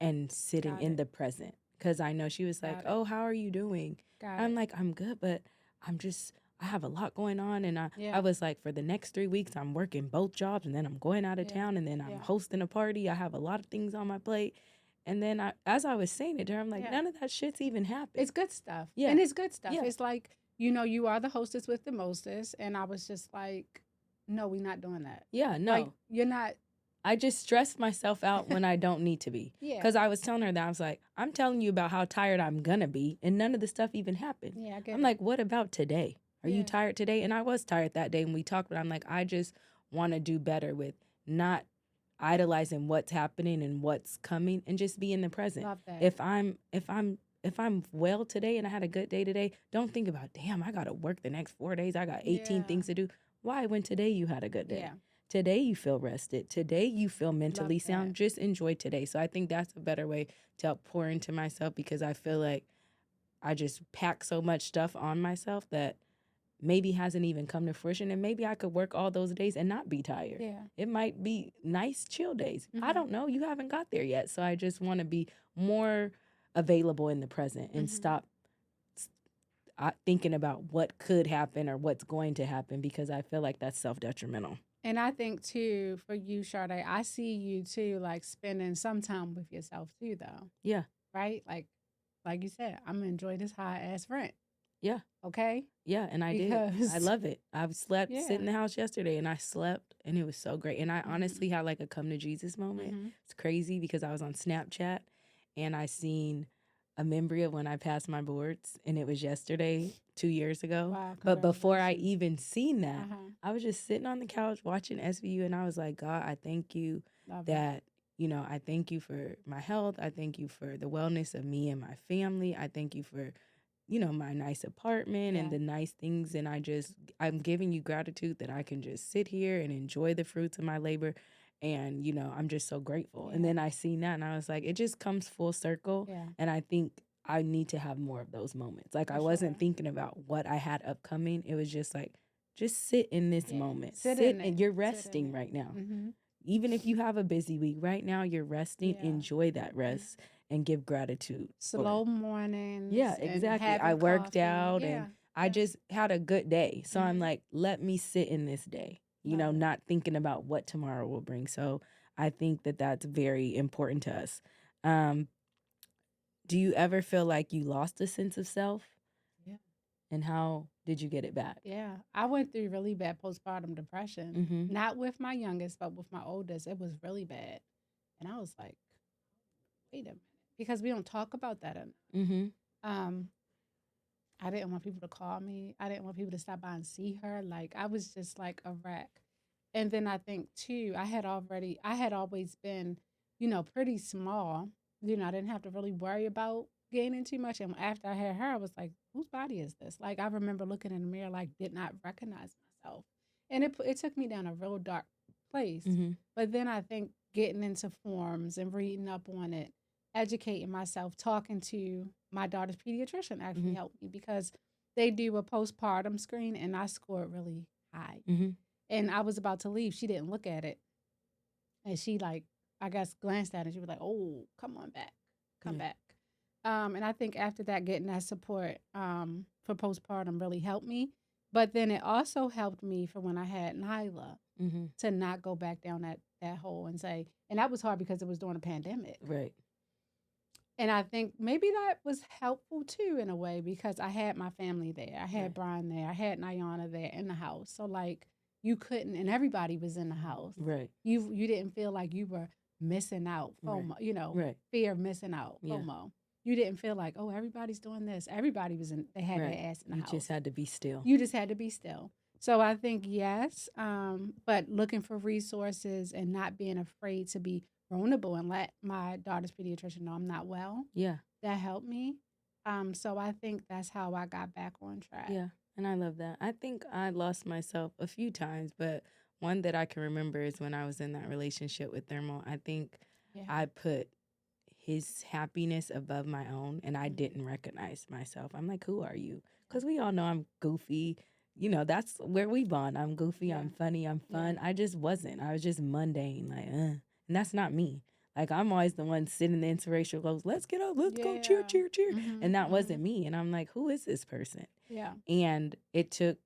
and sitting Got in it. the present. Because I know she was like, Got it. oh, how are you doing? Got I'm it. like, I'm good, but I have a lot going on. And I Yeah. was like, for the next 3 weeks, I'm working both jobs and then I'm going out of Yeah. town and then I'm Yeah. hosting a party. I have a lot of things on my plate. And then as I was saying it to her, I'm like, Yeah. none of that shit's even happened. It's good stuff. Yeah. And it's good stuff. Yeah. It's like, you know, you are the hostess with the mostest. And I was just like, no, we're not doing that. Yeah, no. Like, you're not. I just stress myself out when I don't need to be. Yeah. Because I was telling her that I was like, I'm telling you about how tired I'm going to be. And none of the stuff even happened. Yeah, I get I'm it. like, what about today? Are you Yeah. tired today? And I was tired that day when we talked, but I'm like, I just want to do better with not idolizing what's happening and what's coming and just be in the present. Love that. If I'm well today and I had a good day today, don't think about, damn, I got to work the next 4 days. I got 18 things to do. Why? When today you had a good day. Yeah. Today you feel rested. Today you feel mentally Love sound. that. Just enjoy today. So I think that's a better way to help pour into myself, because I feel like I just pack so much stuff on myself that maybe hasn't even come to fruition. And maybe I could work all those days and not be tired. Yeah. It might be nice, chill days. I Mhm. don't know. You haven't got there yet. So I just want to be more available in the present and Mhm. stop thinking about what could happen or what's going to happen, because I feel like that's self-detrimental. And I think too, for you, Sade, I see you too, like spending some time with yourself too, though. Yeah. Right? Like you said, I'm gonna enjoy this high ass rent. Yeah. Okay. Yeah, and I did. I love it. I've slept, sit in the house yesterday, and I slept, and it was so great. And I honestly had like a come to Jesus moment. It's crazy because I was on Snapchat, and I seen a memory of when I passed my boards, and it was yesterday, 2 years ago. Wow, but before I congratulations. even seen that, I was just sitting on the couch watching SVU, and I was like, God, I thank you Love it. that, I thank you for my health. I thank you for the wellness of me and my family. I thank you for, my nice apartment and the nice things. And I'm giving you gratitude that I can just sit here and enjoy the fruits of my labor. And, I'm just so grateful. And then I seen that and I was like, it just comes full circle. Yeah. And I think I need to have more of those moments. Like, For I wasn't sure. thinking about what I had upcoming. It was just like, just sit in this moment. Sit in and it. you're Sit in resting it. right now. Mhm. Even if you have a busy week, right now you're resting. Yeah. Enjoy that rest and give gratitude. Slow mornings. Yeah, and exactly. I having worked coffee. out Yeah. and I just had a good day. So I'm Mhm. like, let me sit in this day, Love it. not thinking about what tomorrow will bring. So I think that that's very important to us. Do you ever feel like you lost a sense of self? Yeah. And how did you get it back? Yeah. I went through really bad postpartum depression. Mm-hmm. Not with my youngest, but with my oldest. It was really bad. And I was like, wait a minute. Because we don't talk about that enough. Mm-hmm. I didn't want people to call me. I didn't want people to stop by and see her. Like, I was just like a wreck. And then I think too, I had always been, pretty small. I didn't have to really worry about gaining too much. And after I had her, I was like, whose body is this? Like, I remember looking in the mirror, like, did not recognize myself. And it took me down a real dark place. Mm-hmm. But then I think getting into forums and reading up on it, educating myself, talking to my daughter's pediatrician actually helped me, because they do a postpartum screen and I scored really high. Mm-hmm. And I was about to leave. She didn't look at it. And she, like, I guess, glanced at it. She was like, oh, come on back. Come back. And I think after that, getting that support for postpartum really helped me. But then it also helped me for when I had Nyla to not go back down that hole and say, and that was hard because it was during a pandemic. Right. And I think maybe that was helpful too, in a way, because I had my family there. I had Brian there. I had Nyana there in the house. So, like, you couldn't, and everybody was in the house. Right. You didn't feel like you were missing out, FOMO, fear of missing out, FOMO. You didn't feel like, oh, everybody's doing this. Everybody was they had their ass in the house. You just had to be still. You just had to be still. So I think yes, but looking for resources and not being afraid to be vulnerable and let my daughter's pediatrician know I'm not well. Yeah. That helped me. So I think that's how I got back on track. Yeah. And I love that. I think I lost myself a few times, but one that I can remember is when I was in that relationship with Thermal. I think I put his happiness above my own, and I didn't recognize myself. I'm like, who are you? Because we all know I'm goofy, that's where we bond. I'm goofy, Yeah. I'm funny, I'm Yeah. fun. I just wasn't. I was just mundane, like, and that's not me. Like, I'm always the one sitting in the inspirational clothes. Let's get up, let's go, cheer, Yeah. cheer, cheer. And that Mm-hmm. wasn't me. And I'm like, who is this person? Yeah. And it took,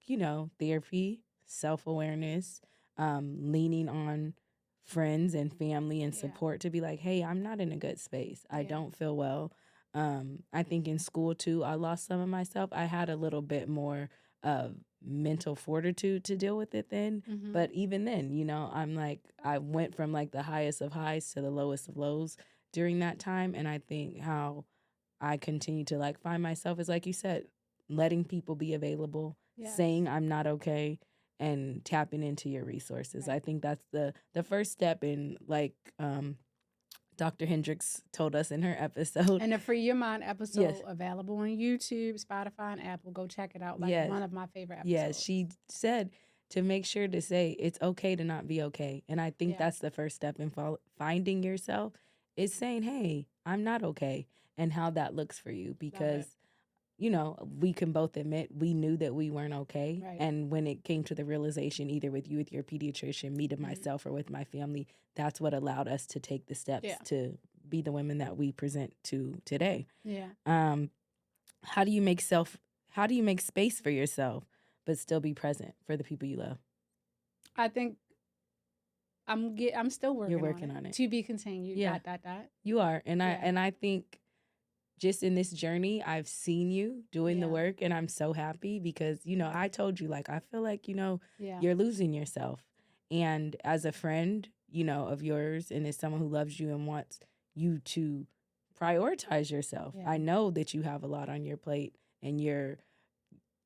therapy, self awareness, leaning on friends and family and Yeah. support to be like, hey, I'm not in a good space. I Yeah. don't feel well. I think in school too, I lost some of myself. I had a little bit more of mental fortitude to deal with it then. Mm-hmm. But even then, I'm like, I went from like the highest of highs to the lowest of lows during that time. And I think how I continue to like find myself is like you said, letting people be available, Yes. saying I'm not okay, and tapping into your resources. Right. I think that's the first step in like Dr. Hendricks told us in her episode. And the Free Your Mind episode Yes. available on YouTube, Spotify, and Apple. Go check it out. Like Yes. one of my favorite episodes. Yes, she said to make sure to say it's okay to not be okay. And I think Yeah. that's the first step in finding yourself is saying, hey, I'm not okay, and how that looks for you. Because, we can both admit we knew that we weren't okay. Right. And when it came to the realization, either with you, with your pediatrician, me to myself, or with my family, that's what allowed us to take the steps Yeah. to be the women that we present to today. Yeah. How do you make space for yourself but still be present for the people you love? I think I'm still working. You're working on it. To be continued. Yeah. Dot. You are. And Yeah. I think just in this journey, I've seen you doing the Yeah. work, and I'm so happy because, I told you, like, I feel like, Yeah. you're losing yourself. And as a friend, of yours, and as someone who loves you and wants you to prioritize yourself, Yeah. I know that you have a lot on your plate and you're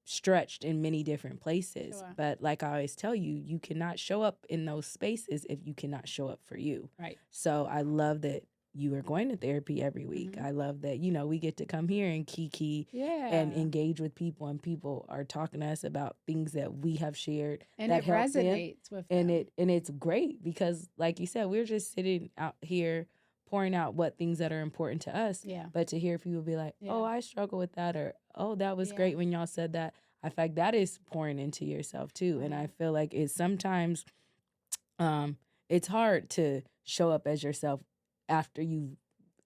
stretched in many different places. Sure. But like I always tell you, you cannot show up in those spaces if you cannot show up for you. Right. So I love that you are going to therapy every week. Mhm. I love that, we get to come here and kiki Yeah. and engage with people, and people are talking to us about things that we have shared And that it help them. resonates with them. And it's great because, like you said, we're just sitting out here pouring out what things that are important to us. Yeah. But to hear people be like, oh, Yeah. I struggle with that, or oh, that was Yeah. great when y'all said that. I feel like that is pouring into yourself too. And I Right. feel like it's sometimes it's hard to show up as yourself after you've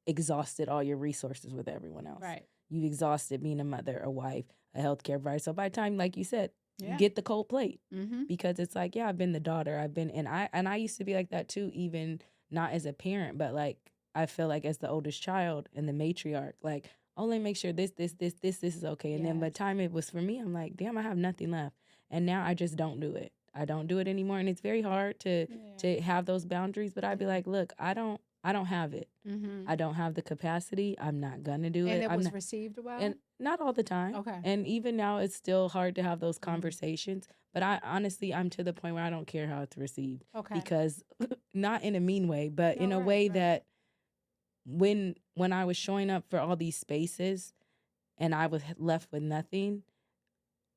exhausted all your resources with everyone else. Right. You've exhausted being a mother, a wife, a healthcare provider. So by the time, like you said, Yeah. you get the cold plate, Mm-hmm. because it's like, yeah, I've been the daughter. And I used to be like that too, even not as a parent, but like I feel like as the oldest child and the matriarch, like only make sure this is okay. And then by the Yes. time it was for me, I'm like, damn, I have nothing left. And now I just don't do it. I don't do it anymore. And it's very hard to have those boundaries. But I'd be like, look, I don't have it. Mm-hmm. I don't have the capacity. I'm not gonna do it. And it I'm was not, received well. and not all the time. Okay. And even now, it's still hard to have those Mhm. conversations. But I honestly, I'm to the point where I don't care how it's received, Okay. because not in a mean way, but in No, a right, way right. that when I was showing up for all these spaces and I was left with nothing,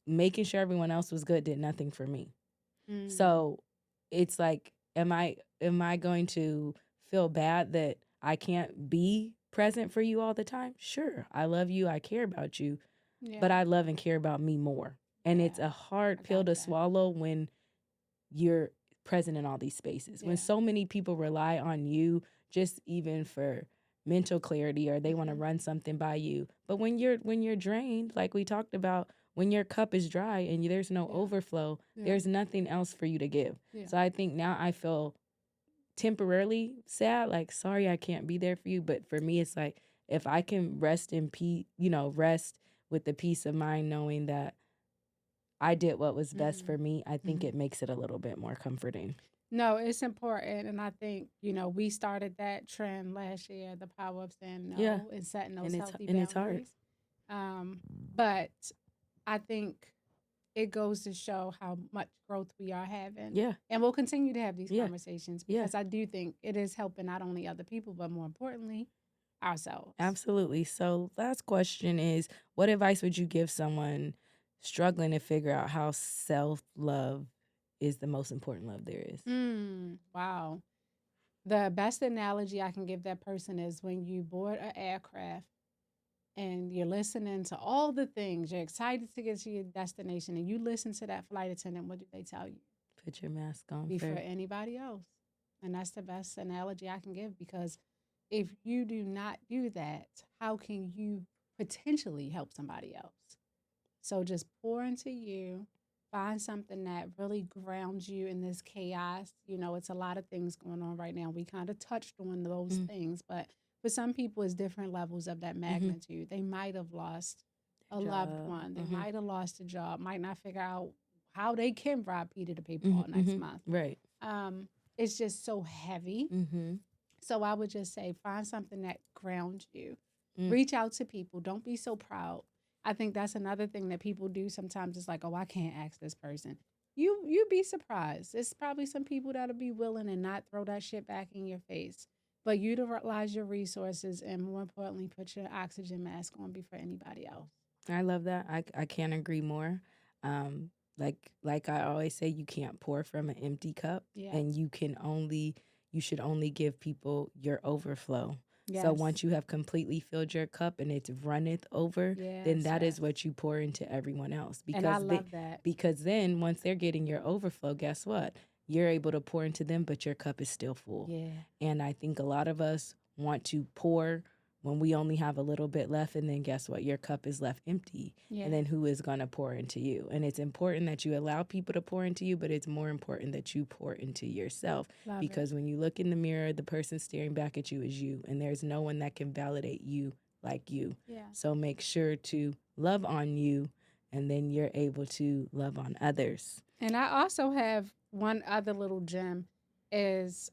making sure everyone else was good did nothing for me. Mm. So it's like, am I going to feel bad that I can't be present for you all the time? Sure, I love you, I care about you, Yeah. but I love and care about me more. And it's Yeah. a hard I pill got to that. swallow when you're present in all these spaces. Yeah. When so many people rely on you just even for mental clarity, or they want to Mhm. run something by you. But when you're drained, like we talked about, when your cup is dry and there's no Yeah. overflow, Yeah. there's nothing else for you to give. Yeah. So I think now I feel temporarily sad, like, sorry I can't be there for you. But for me, it's like, if I can rest in peace, rest with the peace of mind knowing that I did what was best Mhm. for me, I think Mhm. it makes it a little bit more comforting. No, it's important. And I think, we started that trend last year, the power of saying no Yeah. and setting those And it's healthy hard. boundaries. But I think it goes to show how much growth we are having. Yeah. And we'll continue to have these Yeah. conversations Yeah. because I do think it is helping not only other people, but more importantly, ourselves. Absolutely. So last question is, what advice would you give someone struggling to figure out how self-love is the most important love there is? Wow. The best analogy I can give that person is when you board an aircraft and you're listening to all the things. You're excited to get to your destination, and you listen to that flight attendant. What do they tell you? Put your mask on Be for first. anybody else. And that's the best analogy I can give, because if you do not do that, how can you potentially help somebody else? So just pour into you, find something that really grounds you in this chaos. You know, it's a lot of things going on right now. We kind of touched on those Mm, things, but for some people, it's different levels of that mm-hmm. magnitude. They might have lost a loved Job. one, they Mm-hmm. might have lost a job, might not figure out how they can rob Peter to pay Paul Mm-hmm. next Mm-hmm. month. Right. Um, it's just so heavy. Mm-hmm. So I would just say find something that grounds you. Mm. Reach out to people. Don't be so proud. I think that's another thing that people do sometimes. It's like, oh, I can't ask this person. You be surprised. It's probably some people that'll be willing and not throw that shit back in your face. But utilize your resources, and more importantly, put your oxygen mask on before anybody else. I love that. I can't agree more. Um, like I always say, you can't pour from an empty cup, Yes. and you should only give people your overflow. So Yes. once you have completely filled your cup and it's runneth over, then Yes. that is Yes. what you pour into everyone else. And I Because love that. because then once they're getting your overflow, guess what? You're able to pour into them, but your cup is still full. Yeah. And I think a lot of us want to pour when we only have a little bit left, and then guess what? Your cup is left empty. Yeah. And then who is going to pour into you? And it's important that you allow people to pour into you, but it's more important that you pour into yourself. Love Because it. when you look in the mirror, the person staring back at you is you, and there's no one that can validate you like you. Yeah. So make sure to love on you, and then you're able to love on others. And I also have one other little gem is,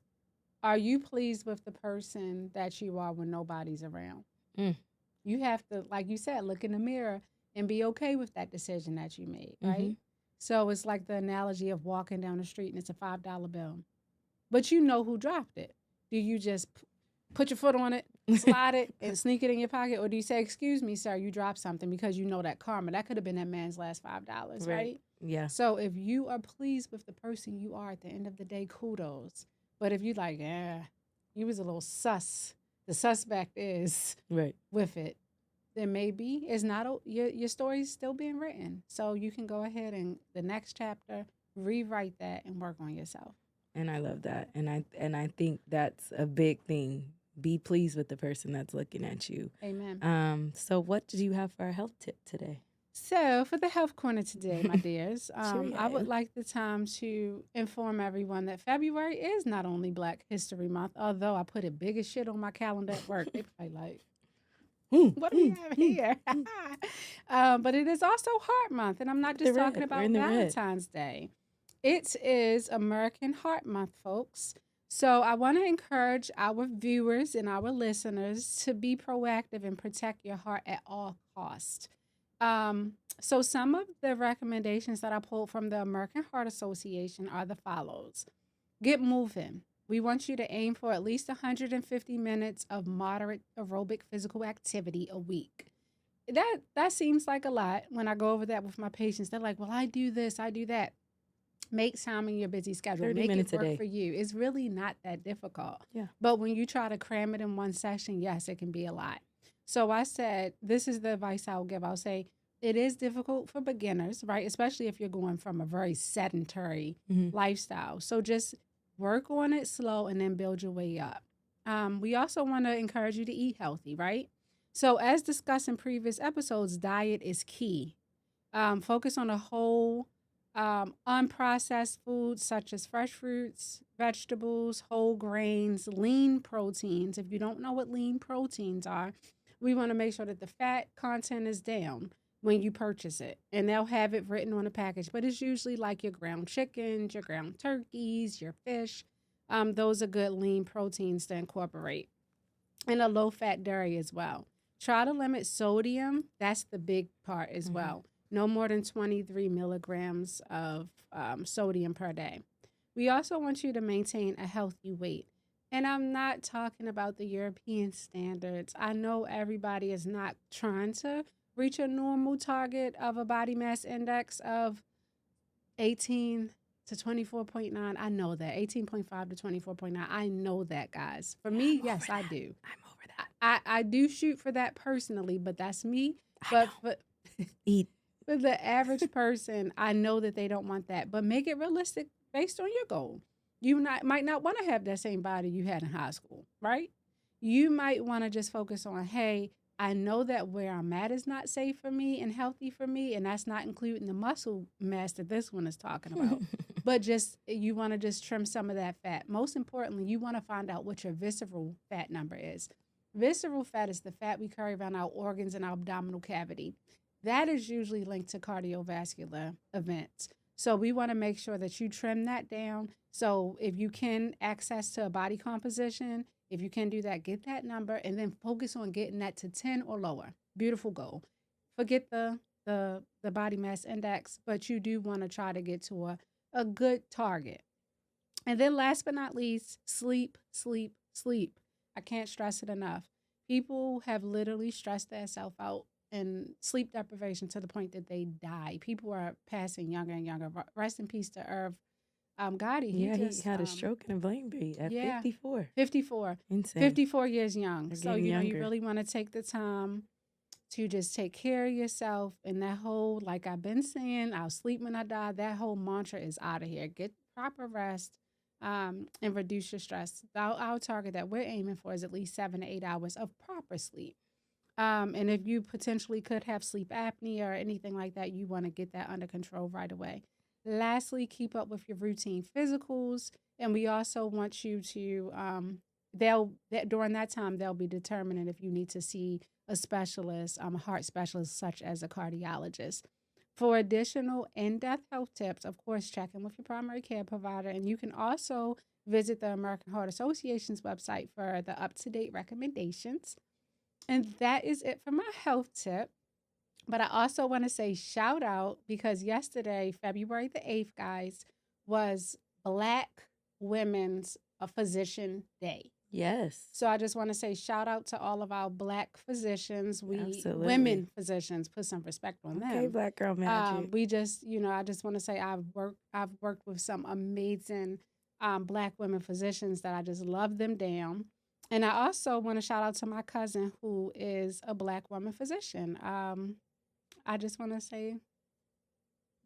are you pleased with the person that you are when nobody's around? Mm. You have to, like you said, look in the mirror and be okay with that decision that you made, right? Mm-hmm. So it's like the analogy of walking down the street and it's a $5 bill, but you know who dropped it. Do you just put your foot on it, slide it, and sneak it in your pocket? Or do you say, excuse me, sir, you dropped something, because you know that karma, that could have been that man's last $5, right? Yeah. So if you are pleased with the person you are at the end of the day, kudos. But if you like, you was a little sus, the suspect is Right. with it, then maybe it's not your story's still being written. So you can go ahead and the next chapter, rewrite that and work on yourself. And I love that. And I think that's a big thing. Be pleased with the person that's looking at you. Amen. So what did you have for our health tip today? So for the health corner today, my dears, I Cheerio. would like the time to inform everyone that February is not only Black History Month, although I put a big as shit on my calendar at work. They probably like, what do we have here? But it is also Heart Month, and I'm not just talking about Valentine's Day. It is American Heart Month, folks. So I want to encourage our viewers and our listeners to be proactive and protect your heart at all costs. So some of the recommendations that I pulled from the American Heart Association are the follows. Get moving. We want you to aim for at least 150 minutes of moderate aerobic physical activity a week. That seems like a lot when I go over that with my patients. They're like, well, I do this, I do that. Make time in your busy schedule. 30 Make minutes it work a day for you. It's really not that difficult. Yeah. But when you try to cram it in one session, yes, it can be a lot. So I said, this is the advice I'll give. I'll say, it is difficult for beginners, right? Especially if you're going from a very sedentary lifestyle. So just work on it slow and then build your way up. We also want to encourage you to eat healthy, right? So as discussed in previous episodes, diet is key. Focus on a whole, unprocessed foods such as fresh fruits, vegetables, whole grains, lean proteins. If you don't know what lean proteins are, we want to make sure that the fat content is down when you purchase it. And they'll have it written on the package, but it's usually like your ground chickens, your ground turkeys, your fish. Those are good lean proteins to incorporate. And a low-fat dairy as well. Try to limit sodium. That's the big part as well. No more than 23 milligrams of sodium per day. We also want you to maintain a healthy weight. And I'm not talking about the European standards. I know everybody is not trying to reach a normal target of a body mass index of 18 to 24.9. I know that. 18.5 to 24.9. I know that, guys. For me, yes, I do. I'm over that. I do shoot for that personally, but that's me. I But don't for eat. for the average person, I know that they don't want that. But make it realistic based on your goal. Might not want to have that same body you had in high school, right? You might want to just focus on, hey, I know that where I'm at is not safe for me and healthy for me, and that's not including the muscle mass that this one is talking about. But just you want to just trim some of that fat. Most importantly, you want to find out what your visceral fat number is. Visceral fat is the fat we carry around our organs and our abdominal cavity. That is usually linked to cardiovascular events. So we want to make sure that you trim that down. So if you can access to a body composition, if you can do that, get that number and then focus on getting that to 10 or lower. Beautiful goal. Forget the body mass index, but you do want to try to get to a good target. And then last but not least, sleep, sleep, sleep. I can't stress it enough. People have literally stressed themselves out and sleep deprivation to the point that they die. People are passing younger and younger. Rest in peace to Irv Gotti. He Yeah, he just had a stroke and a brain bleed at yeah, 54. 54. Insane. 54 years young. They're So, getting you younger. really want to take the time to just take care of yourself. And that whole, like I've been saying, I'll sleep when I die. That whole mantra is out of here. Get proper rest and reduce your stress. Our target that we're aiming for is at least 7 to 8 hours of proper sleep. And if you potentially could have sleep apnea or anything like that, you want to get that under control right away. Lastly, keep up with your routine physicals. And we also want you to, during that time, they'll be determining if you need to see a specialist, a heart specialist, such as a cardiologist. For additional in-depth health tips, of course, check in with your primary care provider. And you can also visit the American Heart Association's website for the up-to-date recommendations. And that is it for my health tip. But I also want to say shout out because yesterday, February the 8th, guys, was Black Women's Physician Day. Yes. So I just want to say shout out to all of our Black physicians. Absolutely. Women physicians, put some respect on them. Okay, Black Girl Magic. We just, I just want to say I've worked with some amazing Black women physicians that I just love them down. And I also want to shout out to my cousin who is a Black woman physician. I just want to say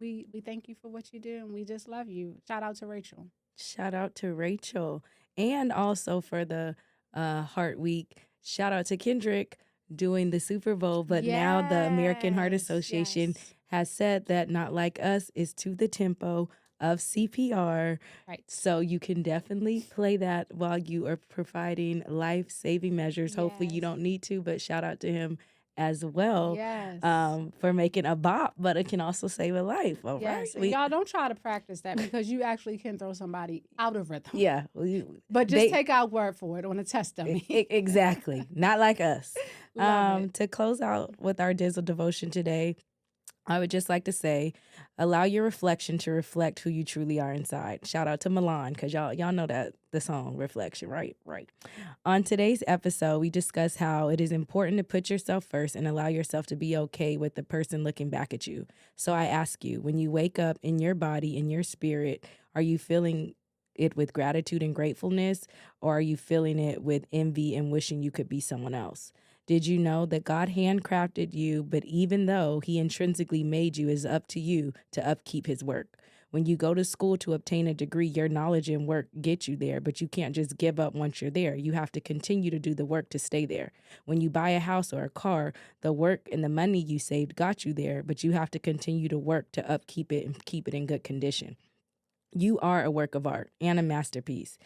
we thank you for what you do and we just love you. Shout out to Rachel. Shout out to Rachel. And also for the Heart Week, shout out to Kendrick doing the Super Bowl. But now the American Heart Association has said that Not Like Us is to the tempo of CPR. Right. So you can definitely play that while you are providing life-saving measures. Hopefully you don't need to, but shout out to him as well for making a bop, but it can also save a life. All right. Y'all don't try to practice that because you actually can throw somebody out of rhythm. Yeah. But just take our word for it on a test dummy. Exactly. Not like us. To close out with our Dizzle devotion today, I would just like to say, allow your reflection to reflect who you truly are inside. Shout out to Milan, because y'all know that the song Reflection, right? Right. On today's episode, we discuss how it is important to put yourself first and allow yourself to be okay with the person looking back at you. So I ask you, when you wake up in your body, in your spirit, are you feeling it with gratitude and gratefulness, or are you feeling it with envy and wishing you could be someone else? Did you know that God handcrafted you, but even though he intrinsically made you, it's up to you to upkeep his work? When you go to school to obtain a degree, your knowledge and work get you there, but you can't just give up once you're there. You have to continue to do the work to stay there. When you buy a house or a car, the work and the money you saved got you there, but you have to continue to work to upkeep it and keep it in good condition. You are a work of art and a masterpiece.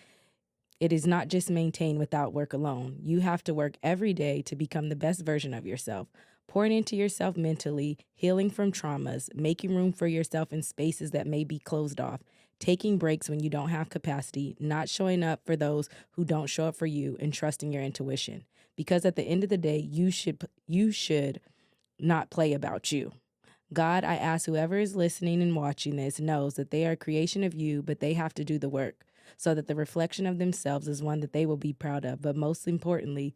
It is not just maintained without work alone. You have to work every day to become the best version of yourself, pouring into yourself mentally, healing from traumas, making room for yourself in spaces that may be closed off, taking breaks when you don't have capacity, not showing up for those who don't show up for you, and trusting your intuition. Because at the end of the day, you should not play about you. God, I ask whoever is listening and watching this knows that they are a creation of you, but they have to do the work, so that the reflection of themselves is one that they will be proud of, but most importantly,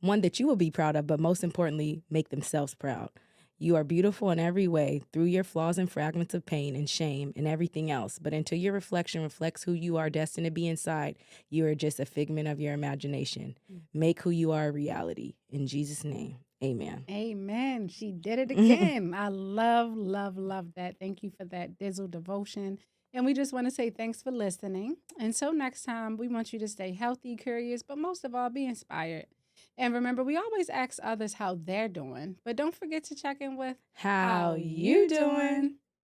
one that you will be proud of, but most importantly, make themselves proud. You are beautiful in every way through your flaws and fragments of pain and shame and everything else. But until your reflection reflects who you are destined to be inside, you are just a figment of your imagination. Make who you are a reality. In Jesus' name, amen. Amen. She did it again. I love, love, love that. Thank you for that Dizzle devotion. And we just want to say thanks for listening. Until next time, we want you to stay healthy, curious, but most of all, be inspired. And remember, we always ask others how they're doing, but don't forget to check in with How you doing?